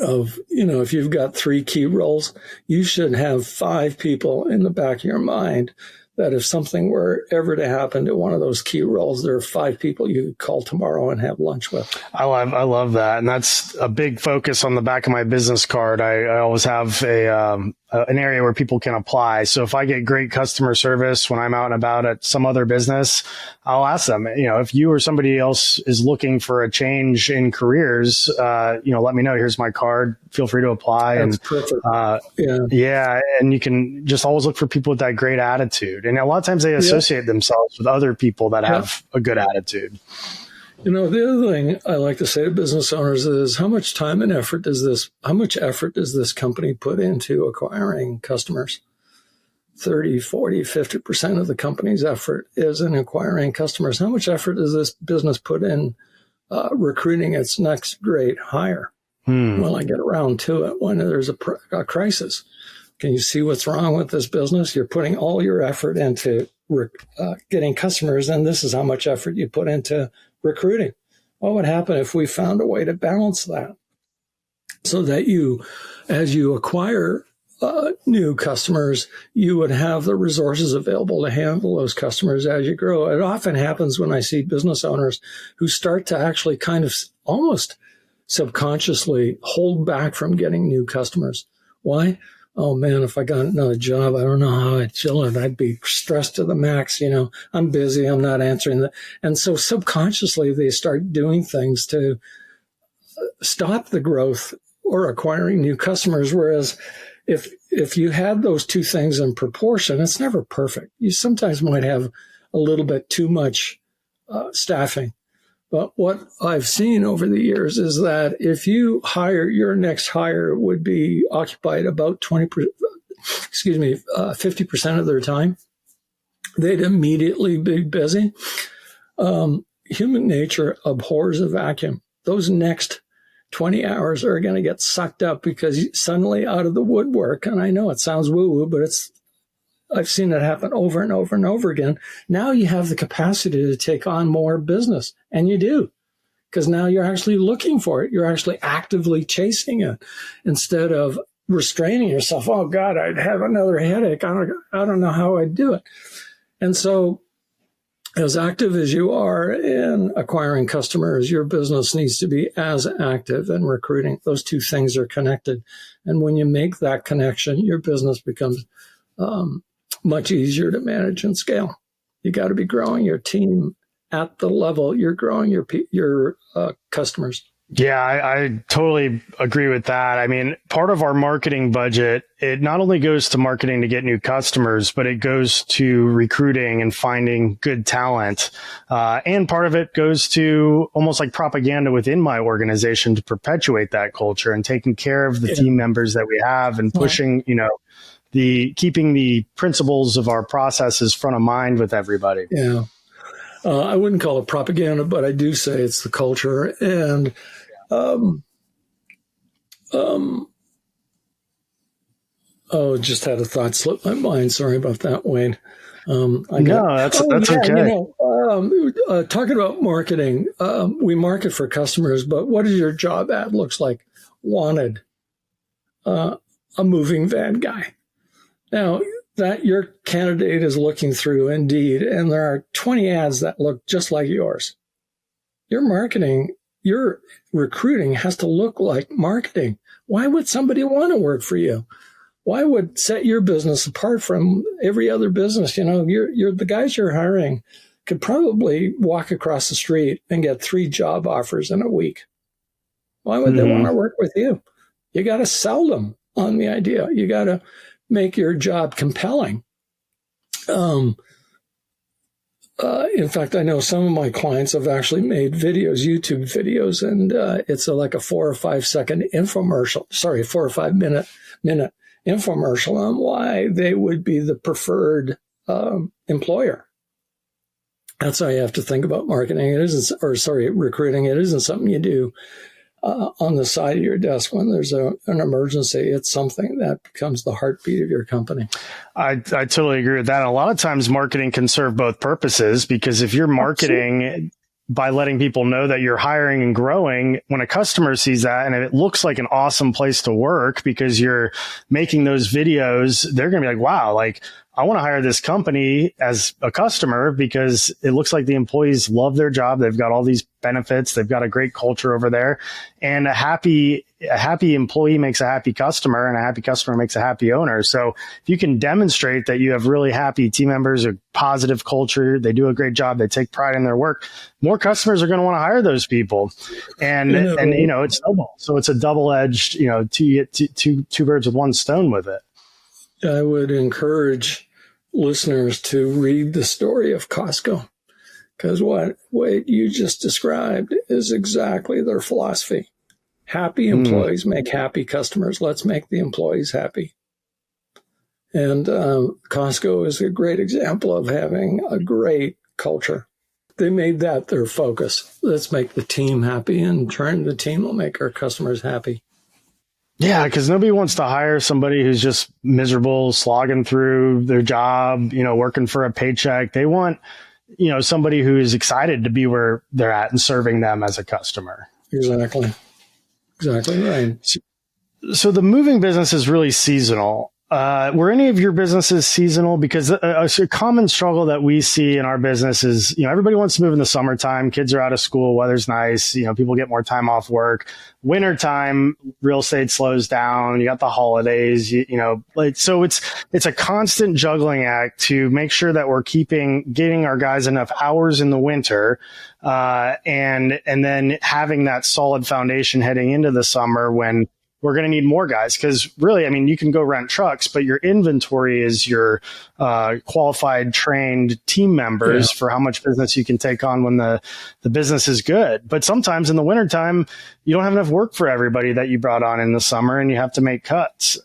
of, if you've got 3 key roles, you should have 5 people in the back of your mind that if something were ever to happen to one of those key roles, there are 5 people you could call tomorrow and have lunch with. I love that. And that's a big focus on the back of my business card. I always have an area where people can apply. So if I get great customer service when I'm out and about at some other business, I'll ask them, if you or somebody else is looking for a change in careers, let me know. Here's my card. Feel free to apply. That's perfect. Yeah. And you can just always look for people with that great attitude. And a lot of times they associate themselves with other people that have a good attitude. The other thing I like to say to business owners is how much effort does this company put into acquiring customers? 30, 40, 50% of the company's effort is in acquiring customers. How much effort does this business put in recruiting its next great hire? Well, I get around to it when there's a crisis. Can you see what's wrong with this business? You're putting all your effort into getting customers, and this is how much effort you put into recruiting. What would happen if we found a way to balance that so that as you acquire new customers, you would have the resources available to handle those customers as you grow? It often happens when I see business owners who start to actually kind of almost subconsciously hold back from getting new customers. Why? Oh man, if I got another job, I don't know how I'd chill it. I'd be stressed to the max. I'm busy. I'm not answering that. And so subconsciously they start doing things to stop the growth or acquiring new customers. Whereas if you had those two things in proportion, it's never perfect. You sometimes might have a little bit too much staffing. But what I've seen over the years is that if you hire, your next hire would be occupied about 50% of their time, they'd immediately be busy. Human nature abhors a vacuum. Those next 20 hours are going to get sucked up because suddenly out of the woodwork, and I know it sounds woo-woo, but I've seen it happen over and over and over again. Now you have the capacity to take on more business, and you do, because now you're actually looking for it. You're actually actively chasing it instead of restraining yourself. Oh God, I'd have another headache. I don't know how I'd do it. And so as active as you are in acquiring customers, your business needs to be as active in recruiting. Those two things are connected. And when you make that connection, your business becomes much easier to manage and scale. You got to be growing your team at the level you're growing your customers. Yeah, I totally agree with that. I mean, part of our marketing budget, it not only goes to marketing to get new customers, but it goes to recruiting and finding good talent. And part of it goes to almost like propaganda within my organization to perpetuate that culture and taking care of the team members that we have and pushing, keeping the principles of our processes front of mind with everybody. Yeah. I wouldn't call it propaganda, but I do say it's the culture. And just had a thought slip my mind. Sorry about that, Wayne. That's okay. Talking about marketing, we market for customers, but what does your job ad looks like? Wanted, a moving van guy. Now, that your candidate is looking through Indeed, and there are 20 ads that look just like yours. Your marketing, your recruiting has to look like marketing. Why would somebody want to work for you? Why would set your business apart from every other business? You're the guys you're hiring could probably walk across the street and get 3 job offers in a week. Why would they want to work with you? You got to sell them on the idea. You got to make your job compelling. In fact, I know some of my clients have actually made videos, YouTube videos, and it's like a 4 or 5 second infomercial. 4 or 5 minute infomercial on why they would be the preferred employer. That's how you have to think about marketing. Recruiting. It isn't something you do on the side of your desk when there's an emergency. It's something that becomes the heartbeat of your company. I totally agree with that. And a lot of times marketing can serve both purposes, because if you're marketing by letting people know that you're hiring and growing. When a customer sees that and it looks like an awesome place to work because you're making those videos, they're going to be like, wow, like I want to hire this company as a customer because it looks like the employees love their job. They've got all these benefits. They've got a great culture over there, and a happy employee makes a happy customer, and a happy customer makes a happy owner. So if you can demonstrate that you have really happy team members, a positive culture, they do a great job, they take pride in their work, more customers are going to want to hire those people. And it's double. So it's a double-edged, you get two birds with one stone with it. I would encourage listeners to read the story of Costco, because what you just described is exactly their philosophy. Happy employees make happy customers. Let's make the employees happy. And Costco is a great example of having a great culture. They made that their focus. Let's make the team happy, and turn the team will make our customers happy. Yeah, because nobody wants to hire somebody who's just miserable, slogging through their job, working for a paycheck. They want, somebody who is excited to be where they're at and serving them as a customer. Exactly right. So the moving business is really seasonal. Were any of your businesses seasonal? Because a common struggle that we see in our business is, everybody wants to move in the summertime. Kids are out of school. Weather's nice. People get more time off work. Wintertime, real estate slows down. You got the holidays, so it's a constant juggling act to make sure that we're getting our guys enough hours in the winter, and then having that solid foundation heading into the summer when we're going to need more guys. Because really, you can go rent trucks, but your inventory is your qualified, trained team members for how much business you can take on when the business is good. But sometimes in the wintertime, you don't have enough work for everybody that you brought on in the summer, and you have to make cuts.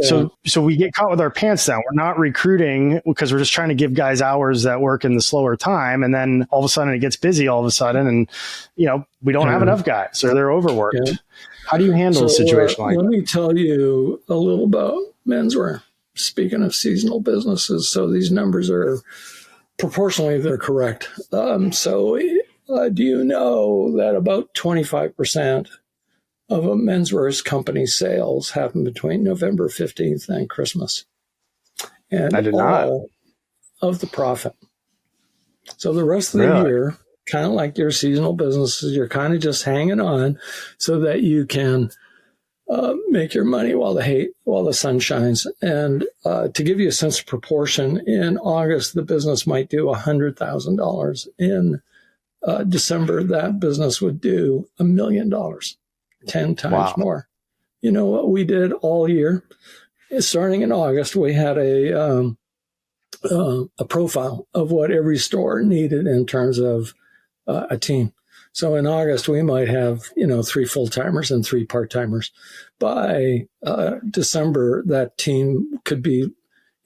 So we get caught with our pants down. We're not recruiting because we're just trying to give guys hours that work in the slower time. And then all of a sudden it gets busy all of a sudden, and, we don't have enough guys, or they're overworked. Yeah. How do you handle a situation like that? Let me tell you a little about menswear. Speaking of seasonal businesses, so these numbers are proportionally, they're correct. Do you know that about 25% of a menswear company's sales happen between November 15th and Christmas? And I did not. Of the profit. So the rest of the year, kind of like your seasonal businesses, you're kind of just hanging on so that you can make your money while the sun shines. And to give you a sense of proportion, in August, the business might do $100,000. In December, that business would do $1 million, 10 times more. You know what we did all year? Starting in August, we had a profile of what every store needed in terms of a team. So in August, we might have, 3 full-timers and 3 part-timers. By December, that team could be,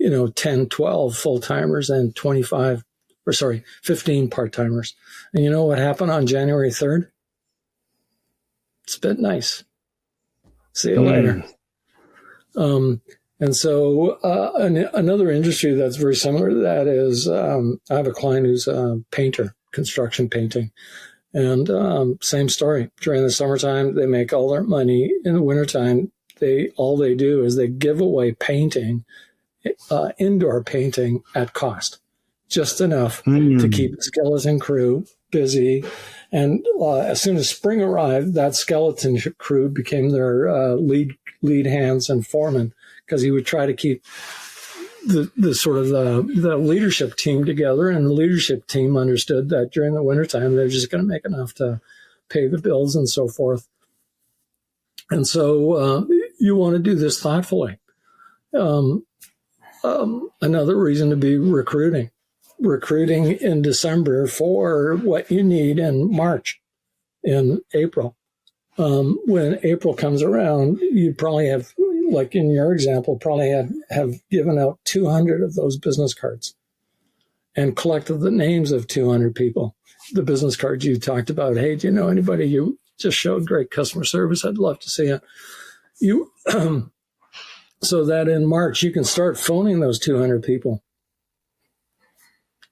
10, 12 full-timers and 15 part-timers. And you know what happened on January 3rd? It's a bit nice. See you later. And so another industry that's very similar to that is I have a client who's a painter, construction painting. And same story. During the summertime, they make all their money. In the wintertime, all they do is they give away painting, indoor painting at cost, just enough to keep the skeleton crew busy. And as soon as spring arrived, that skeleton crew became their lead hands and foremen, because he would try to keep the leadership team together, and the leadership team understood that during the wintertime, they're just going to make enough to pay the bills and so forth. And so you want to do this thoughtfully. Another reason to be recruiting in December for what you need in March, in April. When April comes around, you probably have, like in your example, probably have given out 200 of those business cards and collected the names of 200 people. The business cards you talked about, hey, do you know anybody? You just showed great customer service. I'd love to see it. So that in March, you can start phoning those 200 people.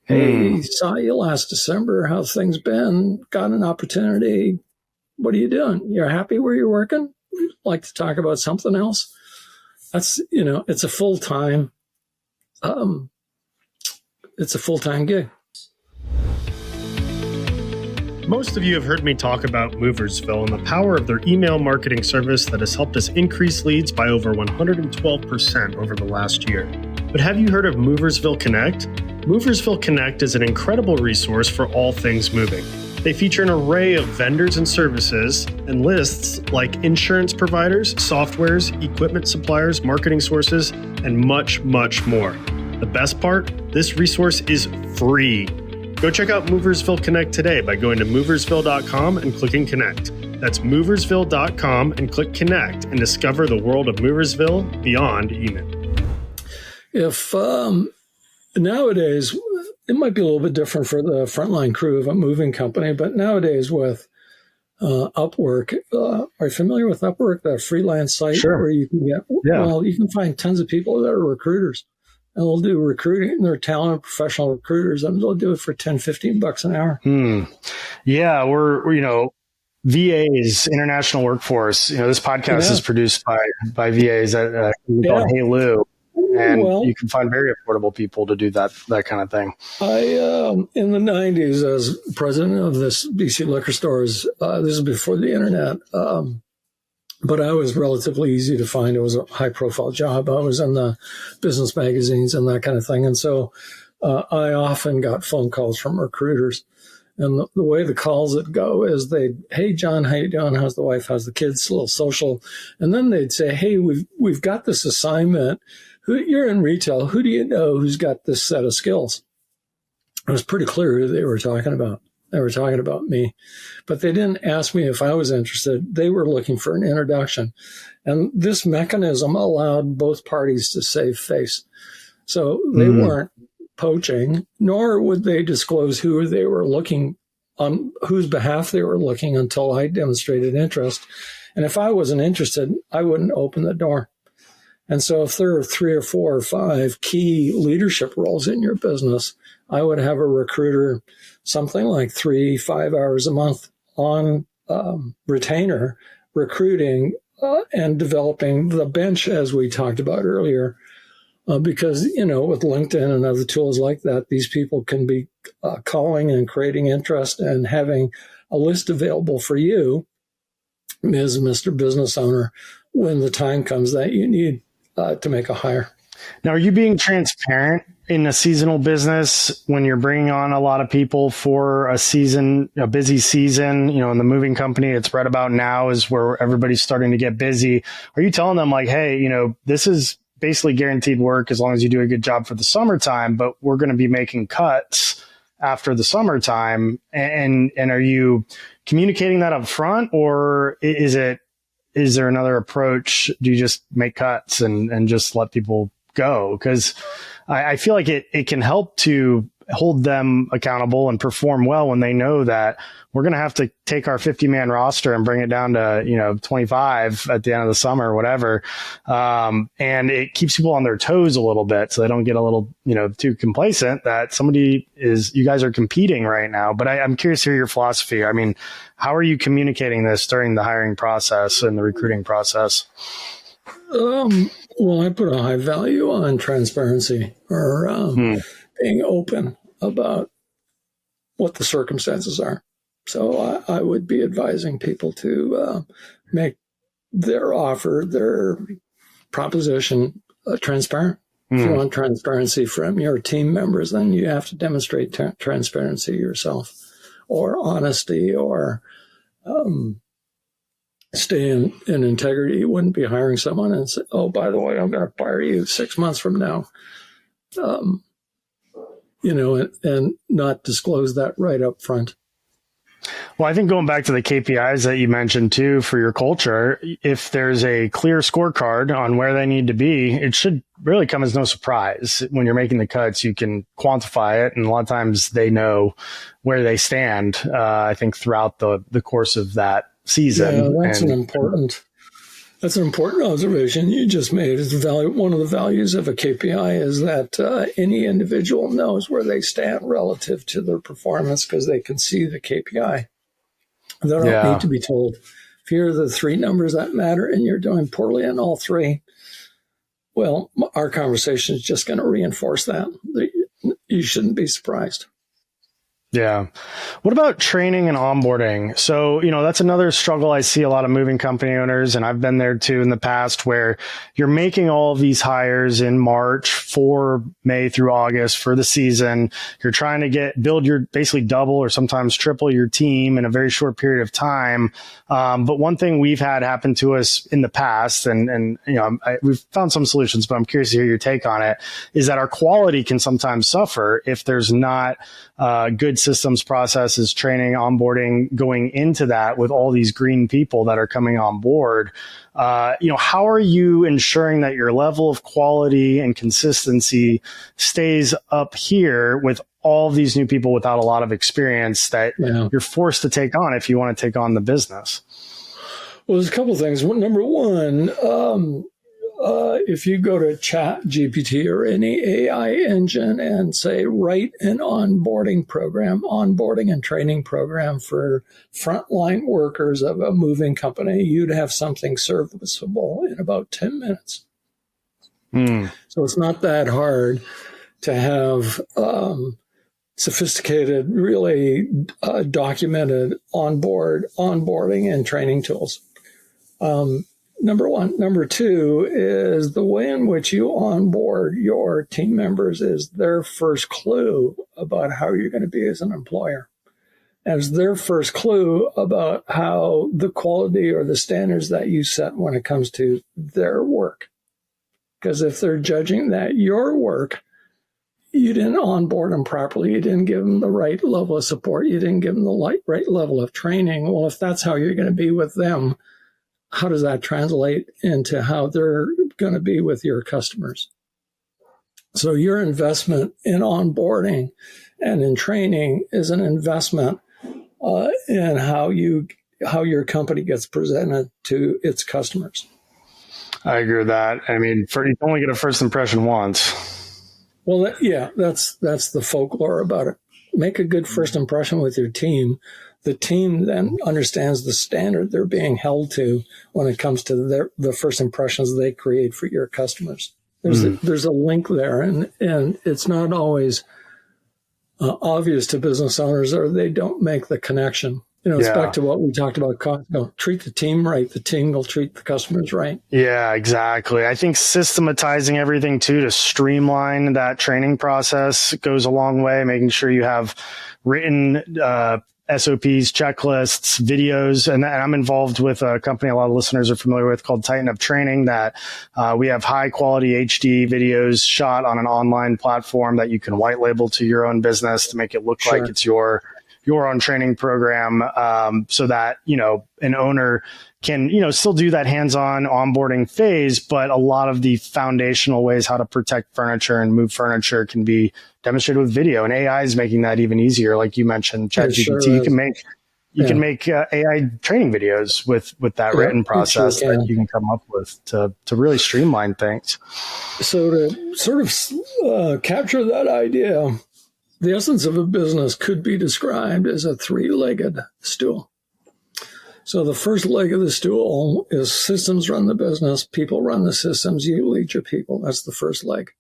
Hey, saw you last December. How's things been? Got an opportunity. What are you doing? You're happy where you're working? Like to talk about something else? That's, it's a full-time, gig. Most of you have heard me talk about Moversville and the power of their email marketing service that has helped us increase leads by over 112% over the last year. But have you heard of Moversville Connect? Moversville Connect is an incredible resource for all things moving. They feature an array of vendors and services and lists like insurance providers, softwares, equipment suppliers, marketing sources, and much, much more. The best part, this resource is free. Go check out Moversville Connect today by going to moversville.com and clicking Connect. That's moversville.com and click Connect and discover the world of Moversville beyond email. If nowadays, it might be a little bit different for the frontline crew of a moving company, but nowadays with Upwork, are you familiar with Upwork, that freelance site? Sure. Where you can get, you can find tons of people that are recruiters. And they'll do recruiting. They're talented professional recruiters, and they'll do it for $10, $15 an hour. Yeah, we're VAs, international workforce. This podcast is produced by VAs at called Hey Lieu, and you can find very affordable people to do that kind of thing. I in the 90s, as president of this BC liquor stores, this is before the internet. But I was relatively easy to find. It was a high-profile job. I was in the business magazines and that kind of thing. And so I often got phone calls from recruiters. And the way the calls would go is hey, John, how you doing? How's the wife? How's the kids? A little social. And then they'd say, hey, we've got this assignment. You're in retail. Who do you know who's got this set of skills? It was pretty clear who they were talking about. They were talking about me, but they didn't ask me if I was interested. They were looking for an introduction. And this mechanism allowed both parties to save face. So they weren't poaching, nor would they disclose who they were looking, on whose behalf they were looking, until I demonstrated interest. And if I wasn't interested, I wouldn't open the door. And so if there are 3 or 4 or 5 key leadership roles in your business, I would have a recruiter something like 3-5 hours a month on retainer, recruiting and developing the bench, as we talked about earlier. Because, with LinkedIn and other tools like that, these people can be calling and creating interest and having a list available for you, Ms. Mr. Business Owner, when the time comes that you need to make a hire. Now, are you being transparent in a seasonal business when you're bringing on a lot of people for a busy season? In the moving company, it's right about now is where everybody's starting to get busy. Are you telling them like, hey, this is basically guaranteed work as long as you do a good job for the summertime, but we're going to be making cuts after the summertime? And are you communicating that up front, or is there another approach? Do you just make cuts and just let people go? Because I feel like it can help to hold them accountable and perform well when they know that we're going to have to take our 50-man roster and bring it down to 25 at the end of the summer or whatever. And it keeps people on their toes a little bit, so they don't get a little too complacent that you guys are competing right now. But I'm curious to hear your philosophy. I mean, how are you communicating this during the hiring process and the recruiting process? Well, I put a high value on transparency, or being open about what the circumstances are. So I would be advising people to make their offer, their proposition transparent. If you want transparency from your team members, then you have to demonstrate transparency yourself, or honesty, or stay in integrity. You wouldn't be hiring someone and say, oh, by the way, I'm going to fire you 6 months from now. And not disclose that right up front. Well, I think going back to the KPIs that you mentioned too for your culture, if there's a clear scorecard on where they need to be, it should really come as no surprise. When you're making the cuts, you can quantify it, and a lot of times they know where they stand, I think, throughout the course of that season. Yeah, that's an important That's an important observation you just made. Is one of the values of a KPI is that any individual knows where they stand relative to their performance because they can see the KPI. They don't need to be told, if here are the three numbers that matter and you're doing poorly in all three. Well, our conversation is just going to reinforce that. You shouldn't be surprised. Yeah. What about training and onboarding? So, that's another struggle I see a lot of moving company owners, and I've been there too in the past, where you're making all of these hires in March for May through August for the season. You're trying to build your basically double or sometimes triple your team in a very short period of time. But one thing we've had happen to us in the past, and we've found some solutions, but I'm curious to hear your take on it, is that our quality can sometimes suffer if there's not good systems, processes, training, onboarding going into that with all these green people that are coming on board. How are you ensuring that your level of quality and consistency stays up here with all these new people without a lot of experience that you're forced to take on if you want to take on the business? Well, there's a couple of things. Number one, if you go to Chat GPT or any AI engine and say, write an onboarding and training program for frontline workers of a moving company, you'd have something serviceable in about 10 minutes. So it's not that hard to have sophisticated, really documented onboarding and training tools. Number one. Number two is the way in which you onboard your team members is their first clue about how you're going to be as an employer. As their first clue about how the quality or the standards that you set when it comes to their work. Because if they're judging that your work, you didn't onboard them properly, you didn't give them the right level of support, you didn't give them the right level of training. Well, if that's how you're going to be with them, how does that translate into how they're going to be with your customers? So your investment in onboarding and in training is an investment in how your company gets presented to its customers. I agree with that. I mean, you only get a first impression once. Well, that's the folklore about it. Make a good first impression with your team. The team then understands the standard they're being held to when it comes to the first impressions they create for your customers. There's a link there, and it's not always obvious to business owners, or they don't make the connection. It's back to what we talked about. Treat the team right. The team will treat the customers right. Yeah, exactly. I think systematizing everything too to streamline that training process goes a long way, making sure you have written SOPs, checklists, videos, and I'm involved with a company a lot of listeners are familiar with called Tighten Up Training that we have high quality HD videos shot on an online platform that you can white label to your own business to make it look like it's your own training program, so that, an owner can, still do that hands-on onboarding phase, but a lot of the foundational ways how to protect furniture and move furniture can be demonstrated with video. And AI is making that even easier. Like you mentioned, ChatGPT, you can make AI training videos with that written process that you can come up with to really streamline things. So to sort of capture that idea, the essence of a business could be described as a three-legged stool. So the first leg of the stool is systems run the business, people run the systems, you lead your people. That's the first leg.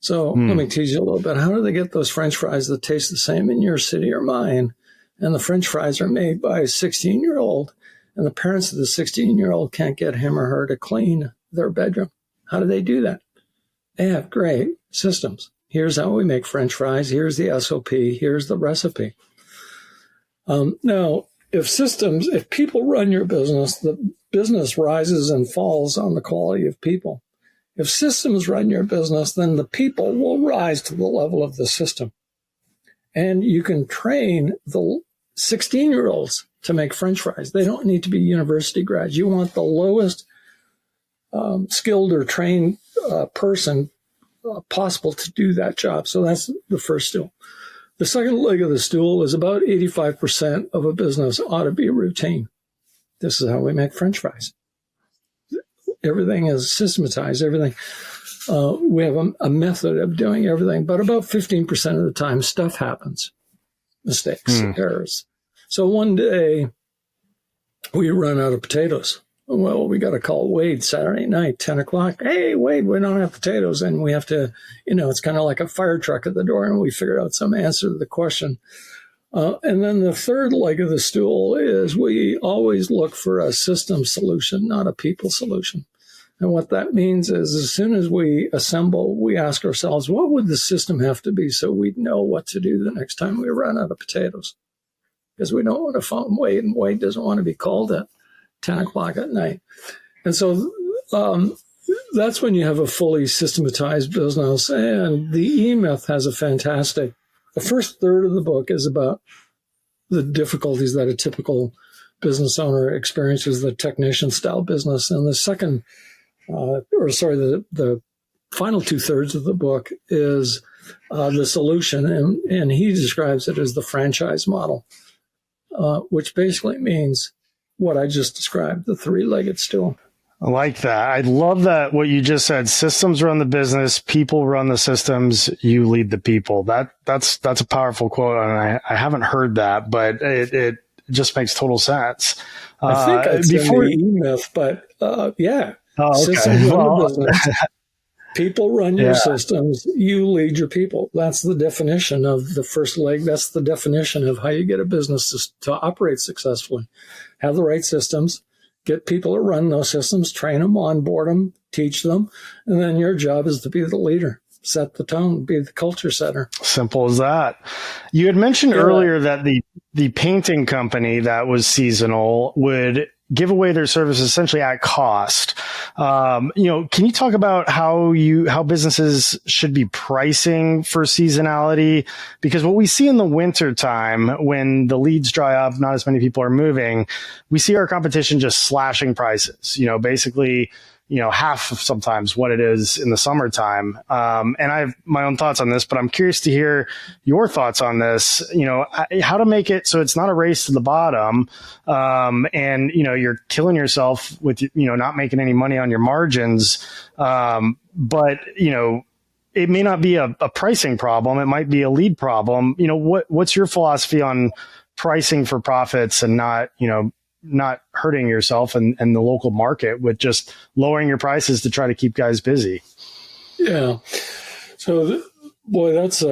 So let me tease you a little bit. How do they get those French fries that taste the same in your city or mine? And the French fries are made by a 16-year-old, and the parents of the 16-year-old can't get him or her to clean their bedroom. How do they do that? They have great systems. Here's how we make French fries. Here's the SOP. Here's the recipe. Now, if people run your business, the business rises and falls on the quality of people. If systems run your business, then the people will rise to the level of the system. And you can train the 16-year-olds to make French fries. They don't need to be university grads. You want the lowest skilled or trained person possible to do that job. So that's the first stool. The second leg of the stool is about 85% of a business ought to be routine. This is how we make French fries. everything is systematized, everything. We have a method of doing everything, but about 15% of the time, stuff happens, mistakes, errors. So one day, we run out of potatoes. Well, we got to call Wade Saturday night, 10 o'clock. Hey, Wade, we don't have potatoes. And we have to, it's kind of like a fire truck at the door, and we figure out some answer to the question. And then the third leg of the stool is we always look for a system solution, not a people solution. And what that means is as soon as we assemble, we ask ourselves, what would the system have to be so we'd know what to do the next time we run out of potatoes? Because we don't want to phone Wade, and Wade doesn't want to be called at 10 o'clock at night. And so that's when you have a fully systematized business. And the E-Myth has the first third of the book is about the difficulties that a typical business owner experiences, the technician style business. And the second, the final 2/3 of the book is the solution. And he describes it as the franchise model, which basically means what I just described, the three-legged stool. I like that. I love that what you just said. Systems run the business, people run the systems, you lead the people. That's a powerful quote, and I haven't heard that, but it just makes total sense. I think it's before in the E-Myth, but yeah. Oh, okay. Systems run the business. People run your systems, you lead your people. That's the definition of the first leg. That's the definition of how you get a business to operate successfully. Have the right systems, get people to run those systems, train them, onboard them, teach them, and then your job is to be the leader, set the tone, be the culture setter. Simple as that. You had mentioned earlier that the painting company that was seasonal would give away their services essentially at cost. Can you talk about how businesses should be pricing for seasonality? Because what we see in the winter time, when the leads dry up, not as many people are moving, we see our competition just slashing prices, basically, half of sometimes what it is in the summertime. And I have my own thoughts on this, but I'm curious to hear your thoughts on this, how to make it so it's not a race to the bottom. And, you're killing yourself with, not making any money on your margins. But, it may not be a pricing problem. It might be a lead problem. What's your philosophy on pricing for profits and not hurting yourself and the local market with just lowering your prices to try to keep guys busy? Yeah. So, that's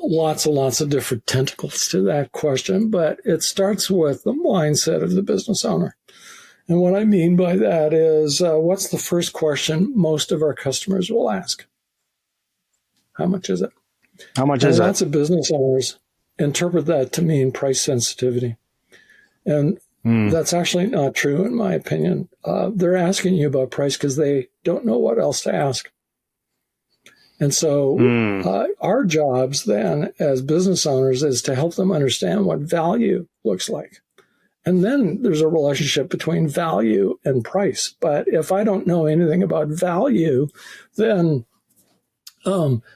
lots and lots of different tentacles to that question, but it starts with the mindset of the business owner. And what I mean by that is, what's the first question most of our customers will ask? How much is it? How much is it? Lots of business owners interpret that to mean price sensitivity. And that's actually not true, in my opinion. They're asking you about price because they don't know what else to ask. And so our jobs then as business owners is to help them understand what value looks like. And then there's a relationship between value and price. But if I don't know anything about value, then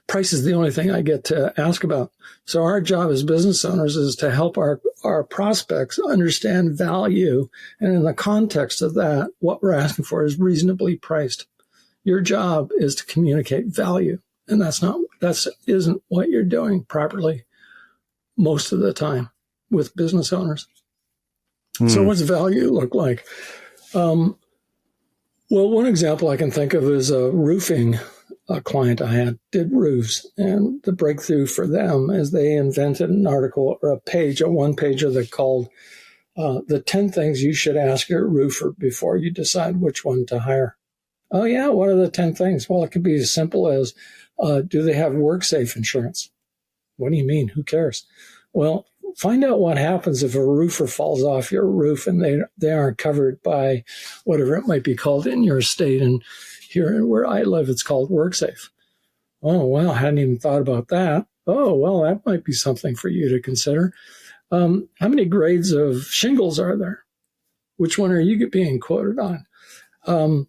price is the only thing I get to ask about. So our job as business owners is to help our prospects understand value. And in the context of that, what we're asking for is reasonably priced. Your job is to communicate value. And that isn't what you're doing properly most of the time with business owners. So what's value look like? Well, one example I can think of is a roofing client I had did roofs, and the breakthrough for them is they invented an article or a one-pager that called the 10 things you should ask your roofer before you decide which one to hire. Oh, yeah, what are the 10 things? Well, it could be as simple as, do they have WorkSafe insurance? What do you mean? Who cares? Well, find out what happens if a roofer falls off your roof and they aren't covered by whatever it might be called in your state. And here where I live, it's called WorkSafe. Oh, well, I hadn't even thought about that. Oh, well, that might be something for you to consider. How many grades of shingles are there? Which one are you being quoted on? How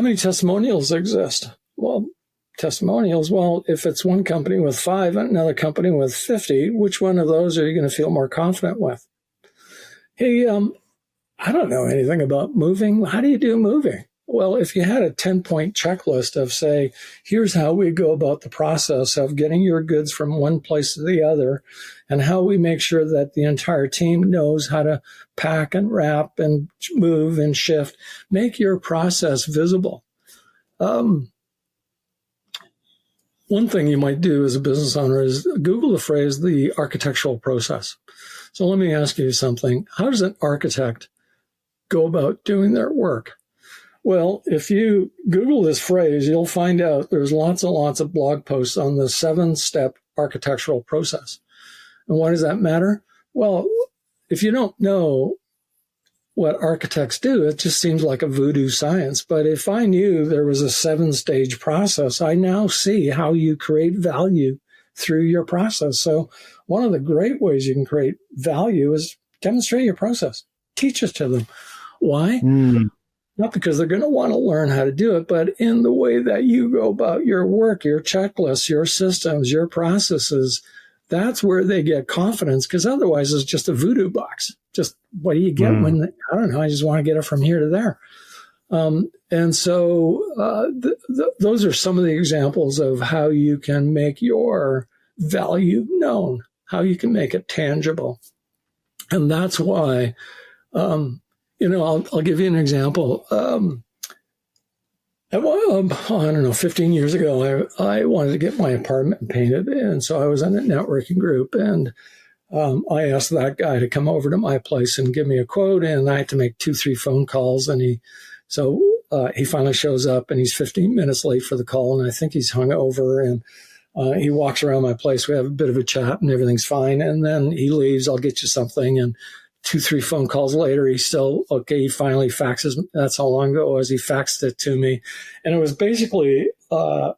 many testimonials exist? Well, testimonials, if it's one company with 5 and another company with 50, which one of those are you going to feel more confident with? Hey, I don't know anything about moving. How do you do moving? Well, if you had a 10-point checklist of, say, here's how we go about the process of getting your goods from one place to the other, and how we make sure that the entire team knows how to pack and wrap and move and shift, make your process visible. One thing you might do as a business owner is Google the phrase, the architectural process. So let me ask you something. How does an architect go about doing their work? Well, if you Google this phrase, you'll find out there's lots and lots of blog posts on the 7-step architectural process. And why does that matter? Well, if you don't know what architects do, it just seems like a voodoo science. But if I knew there was a 7-stage process, I now see how you create value through your process. So one of the great ways you can create value is demonstrate your process. Teach it to them. Why? Not because they're going to want to learn how to do it, but in the way that you go about your work, your checklists, your systems, your processes, that's where they get confidence, because otherwise it's just a voodoo box. Just what do you get when, I don't know, I just want to get it from here to there. And so those are some of the examples of how you can make your value known, how you can make it tangible. And that's why, I'll give you an example. I don't know, 15 years ago, I wanted to get my apartment painted. And so I was in a networking group, and I asked that guy to come over to my place and give me a quote. And I had to make 2-3 phone calls. And he finally shows up, and he's 15 minutes late for the call. And I think he's hungover, and he walks around my place. We have a bit of a chat, and everything's fine. And then he leaves. I'll get you something. And 2-3 phone calls later, he's still okay. He finally faxes. That's how long ago it was. He faxed it to me, and it was basically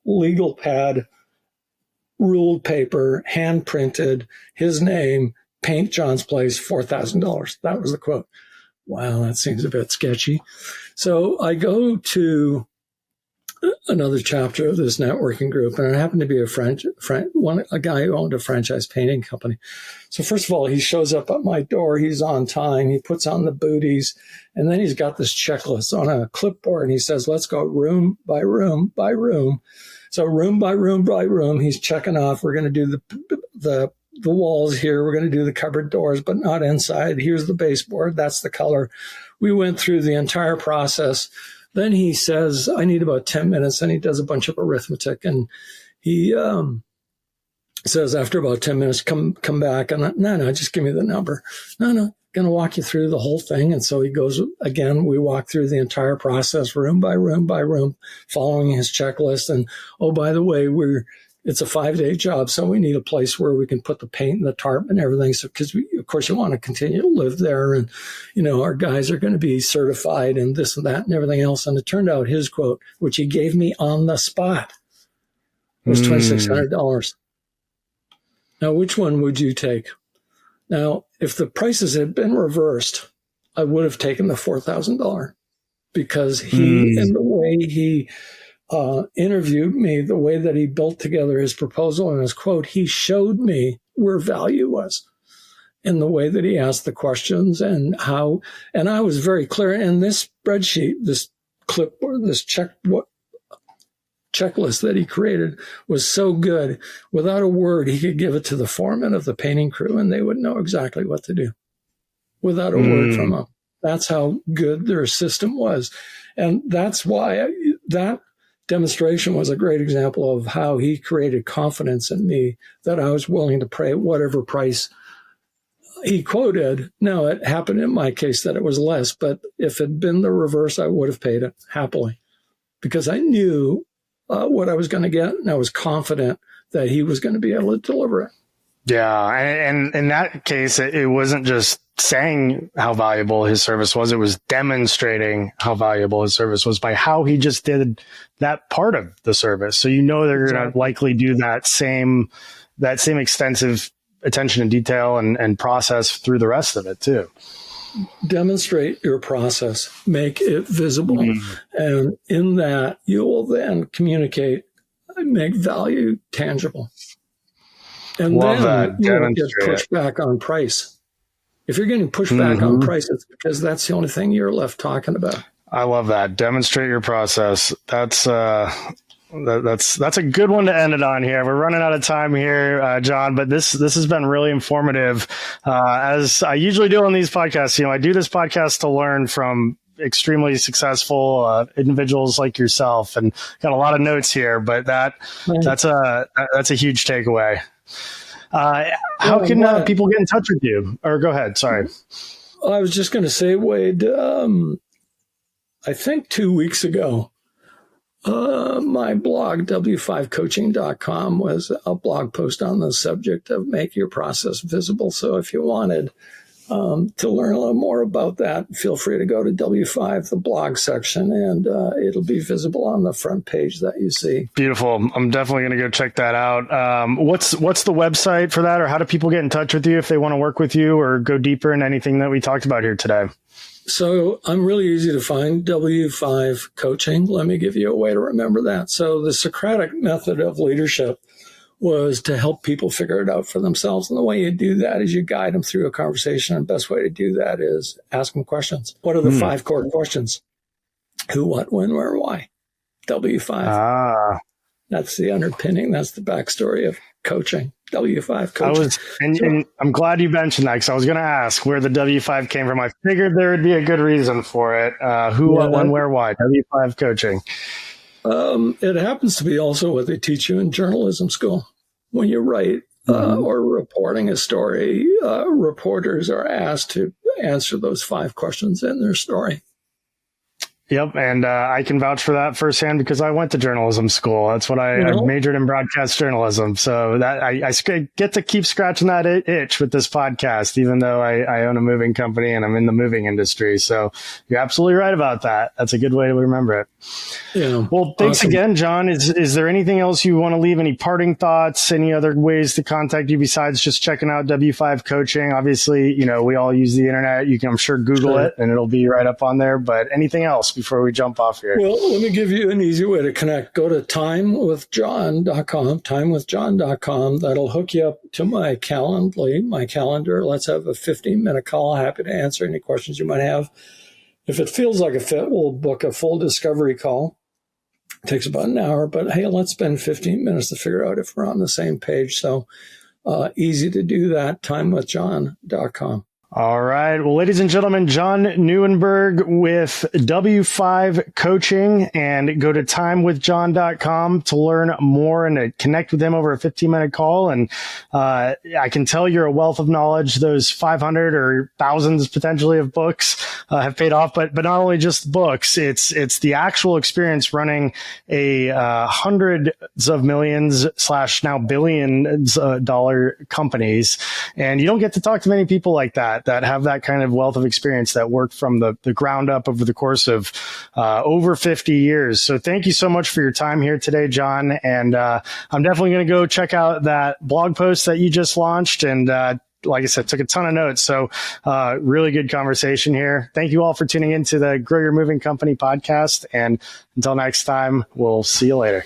legal pad, ruled paper, hand printed, his name, paint John's place, $4,000. That was the quote. Wow, that seems a bit sketchy. So I go to another chapter of this networking group, and I happened to be a guy who owned a franchise painting company. So first of all, he shows up at my door. He's on time. He puts on the booties, and then he's got this checklist on a clipboard, and he says, let's go room by room by room. So room by room by room, he's checking off. We're going to do the walls here. We're going to do the cupboard doors, but not inside. Here's the baseboard. That's the color. We went through the entire process. Then he says, I need about 10 minutes, and he does a bunch of arithmetic. And he says, after about 10 minutes, come back. And no, just give me the number. No, going to walk you through the whole thing. And so he goes again. We walk through the entire process, room by room by room, following his checklist. And, oh, by the way, it's a 5-day job, so we need a place where we can put the paint and the tarp and everything. So, because of course, you want to continue to live there, and our guys are going to be certified and this and that and everything else. And it turned out his quote, which he gave me on the spot, was $2,600. Now, which one would you take? Now, if the prices had been reversed, I would have taken the $4,000, because in the way he interviewed me, the way that he built together his proposal and his quote, he showed me where value was in the way that he asked the questions and how, and I was very clear. And this spreadsheet, this clipboard, this checklist that he created was so good. Without a word, he could give it to the foreman of the painting crew, and they would know exactly what to do without a word from him. That's how good their system was. And that's why that demonstration was a great example of how he created confidence in me that I was willing to pay whatever price he quoted. Now, it happened in my case that it was less, but if it had been the reverse, I would have paid it happily, because I knew what I was going to get, and I was confident that he was going to be able to deliver it. Yeah. And in that case, it wasn't just saying how valuable his service was. It was demonstrating how valuable his service was by how he just did that part of the service. So they're going to likely do that same extensive attention to detail and process through the rest of it too. Demonstrate your process, make it visible. And in that, you will then communicate, make value tangible. And then you won't get pushed back on price. If you're getting pushback on prices, because that's the only thing you're left talking about. I love that. Demonstrate your process. That's a good one to end it on here. We're running out of time here, John, but this has been really informative. As I usually do on these podcasts, I do this podcast to learn from extremely successful individuals like yourself, and got a lot of notes here, but that's a huge takeaway. How can people get in touch with you? Or go ahead. Sorry. I was just going to say, Wade, I think 2 weeks ago, my blog, w5coaching.com, was a blog post on the subject of make your process visible. So if you wanted to learn a little more about that, feel free to go to W5, the blog section, and it'll be visible on the front page that you see. Beautiful. I'm definitely going to go check that out. What's the website for that, or how do people get in touch with you if they want to work with you or go deeper in anything that we talked about here today? So I'm really easy to find, W5 Coaching. Let me give you a way to remember that. So the Socratic method of leadership was to help people figure it out for themselves. And the way you do that is you guide them through a conversation. And the best way to do that is ask them questions. What are the 5 core questions? Who, what, when, where, why? W5. That's the underpinning. That's the backstory of coaching. W5 coaching. And I'm glad you mentioned that, because I was going to ask where the W5 came from. I figured there would be a good reason for it. Who, what, when, where, why? W5 coaching. It happens to be also what they teach you in journalism school. When you write or reporting a story, reporters are asked to answer those 5 questions in their story. Yep. And I can vouch for that firsthand because I went to journalism school. That's what I majored in, broadcast journalism. So that I get to keep scratching that itch with this podcast, even though I own a moving company and I'm in the moving industry. So you're absolutely right about that. That's a good way to remember it. Yeah. Well, thanks again, John. Is there anything else you want to leave? Any parting thoughts? Any other ways to contact you besides just checking out W5 Coaching? Obviously, we all use the internet. You can, I'm sure, Google it and it'll be right up on there. But anything else before we jump off here? Well, let me give you an easy way to connect. Go to timewithjohn.com. That'll hook you up to my calendar. Let's have a 15-minute call. Happy to answer any questions you might have. If it feels like a fit, we'll book a full discovery call. It takes about an hour, but hey, let's spend 15 minutes to figure out if we're on the same page. So easy to do that, timewithjohn.com. All right. Well, ladies and gentlemen, John Nieuwenburg with W5 Coaching, and go to timewithjohn.com to learn more and to connect with him over a 15-minute call. And I can tell you're a wealth of knowledge. Those 500 or thousands potentially of books have paid off, but not only just books, it's the actual experience running a hundreds of millions / now billions dollar companies. And you don't get to talk to many people like that have that kind of wealth of experience, that work from the ground up over the course of over 50 years. So thank you so much for your time here today, John. And I'm definitely going to go check out that blog post that you just launched. And like I said, took a ton of notes. So really good conversation here. Thank you all for tuning into the Grow Your Moving Company podcast. And until next time, we'll see you later.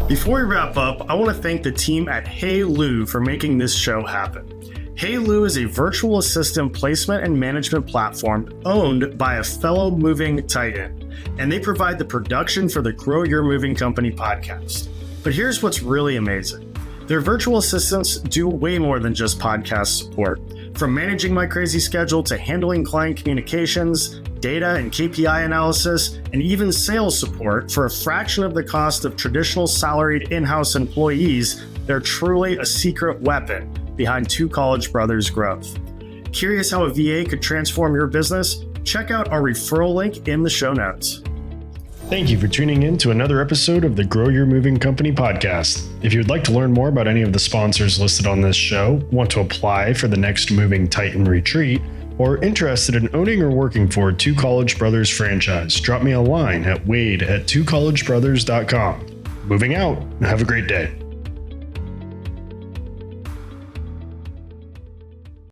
Before we wrap up, I want to thank the team at Hey Lieu for making this show happen. Hey Lieu is a virtual assistant placement and management platform owned by a fellow moving titan, and they provide the production for the Grow Your Moving Company podcast. But here's what's really amazing. Their virtual assistants do way more than just podcast support. From managing my crazy schedule to handling client communications, data and KPI analysis, and even sales support for a fraction of the cost of traditional salaried in-house employees, they're truly a secret weapon behind Two College Brothers' growth. Curious how a VA could transform your business? Check out our referral link in the show notes. Thank you for tuning in to another episode of the Grow Your Moving Company podcast. If you would like to learn more about any of the sponsors listed on this show, want to apply for the next Moving Titan retreat, or interested in owning or working for a Two College Brothers franchise, drop me a line at wade@twocollegebrothers.com. Moving out. Have a great day.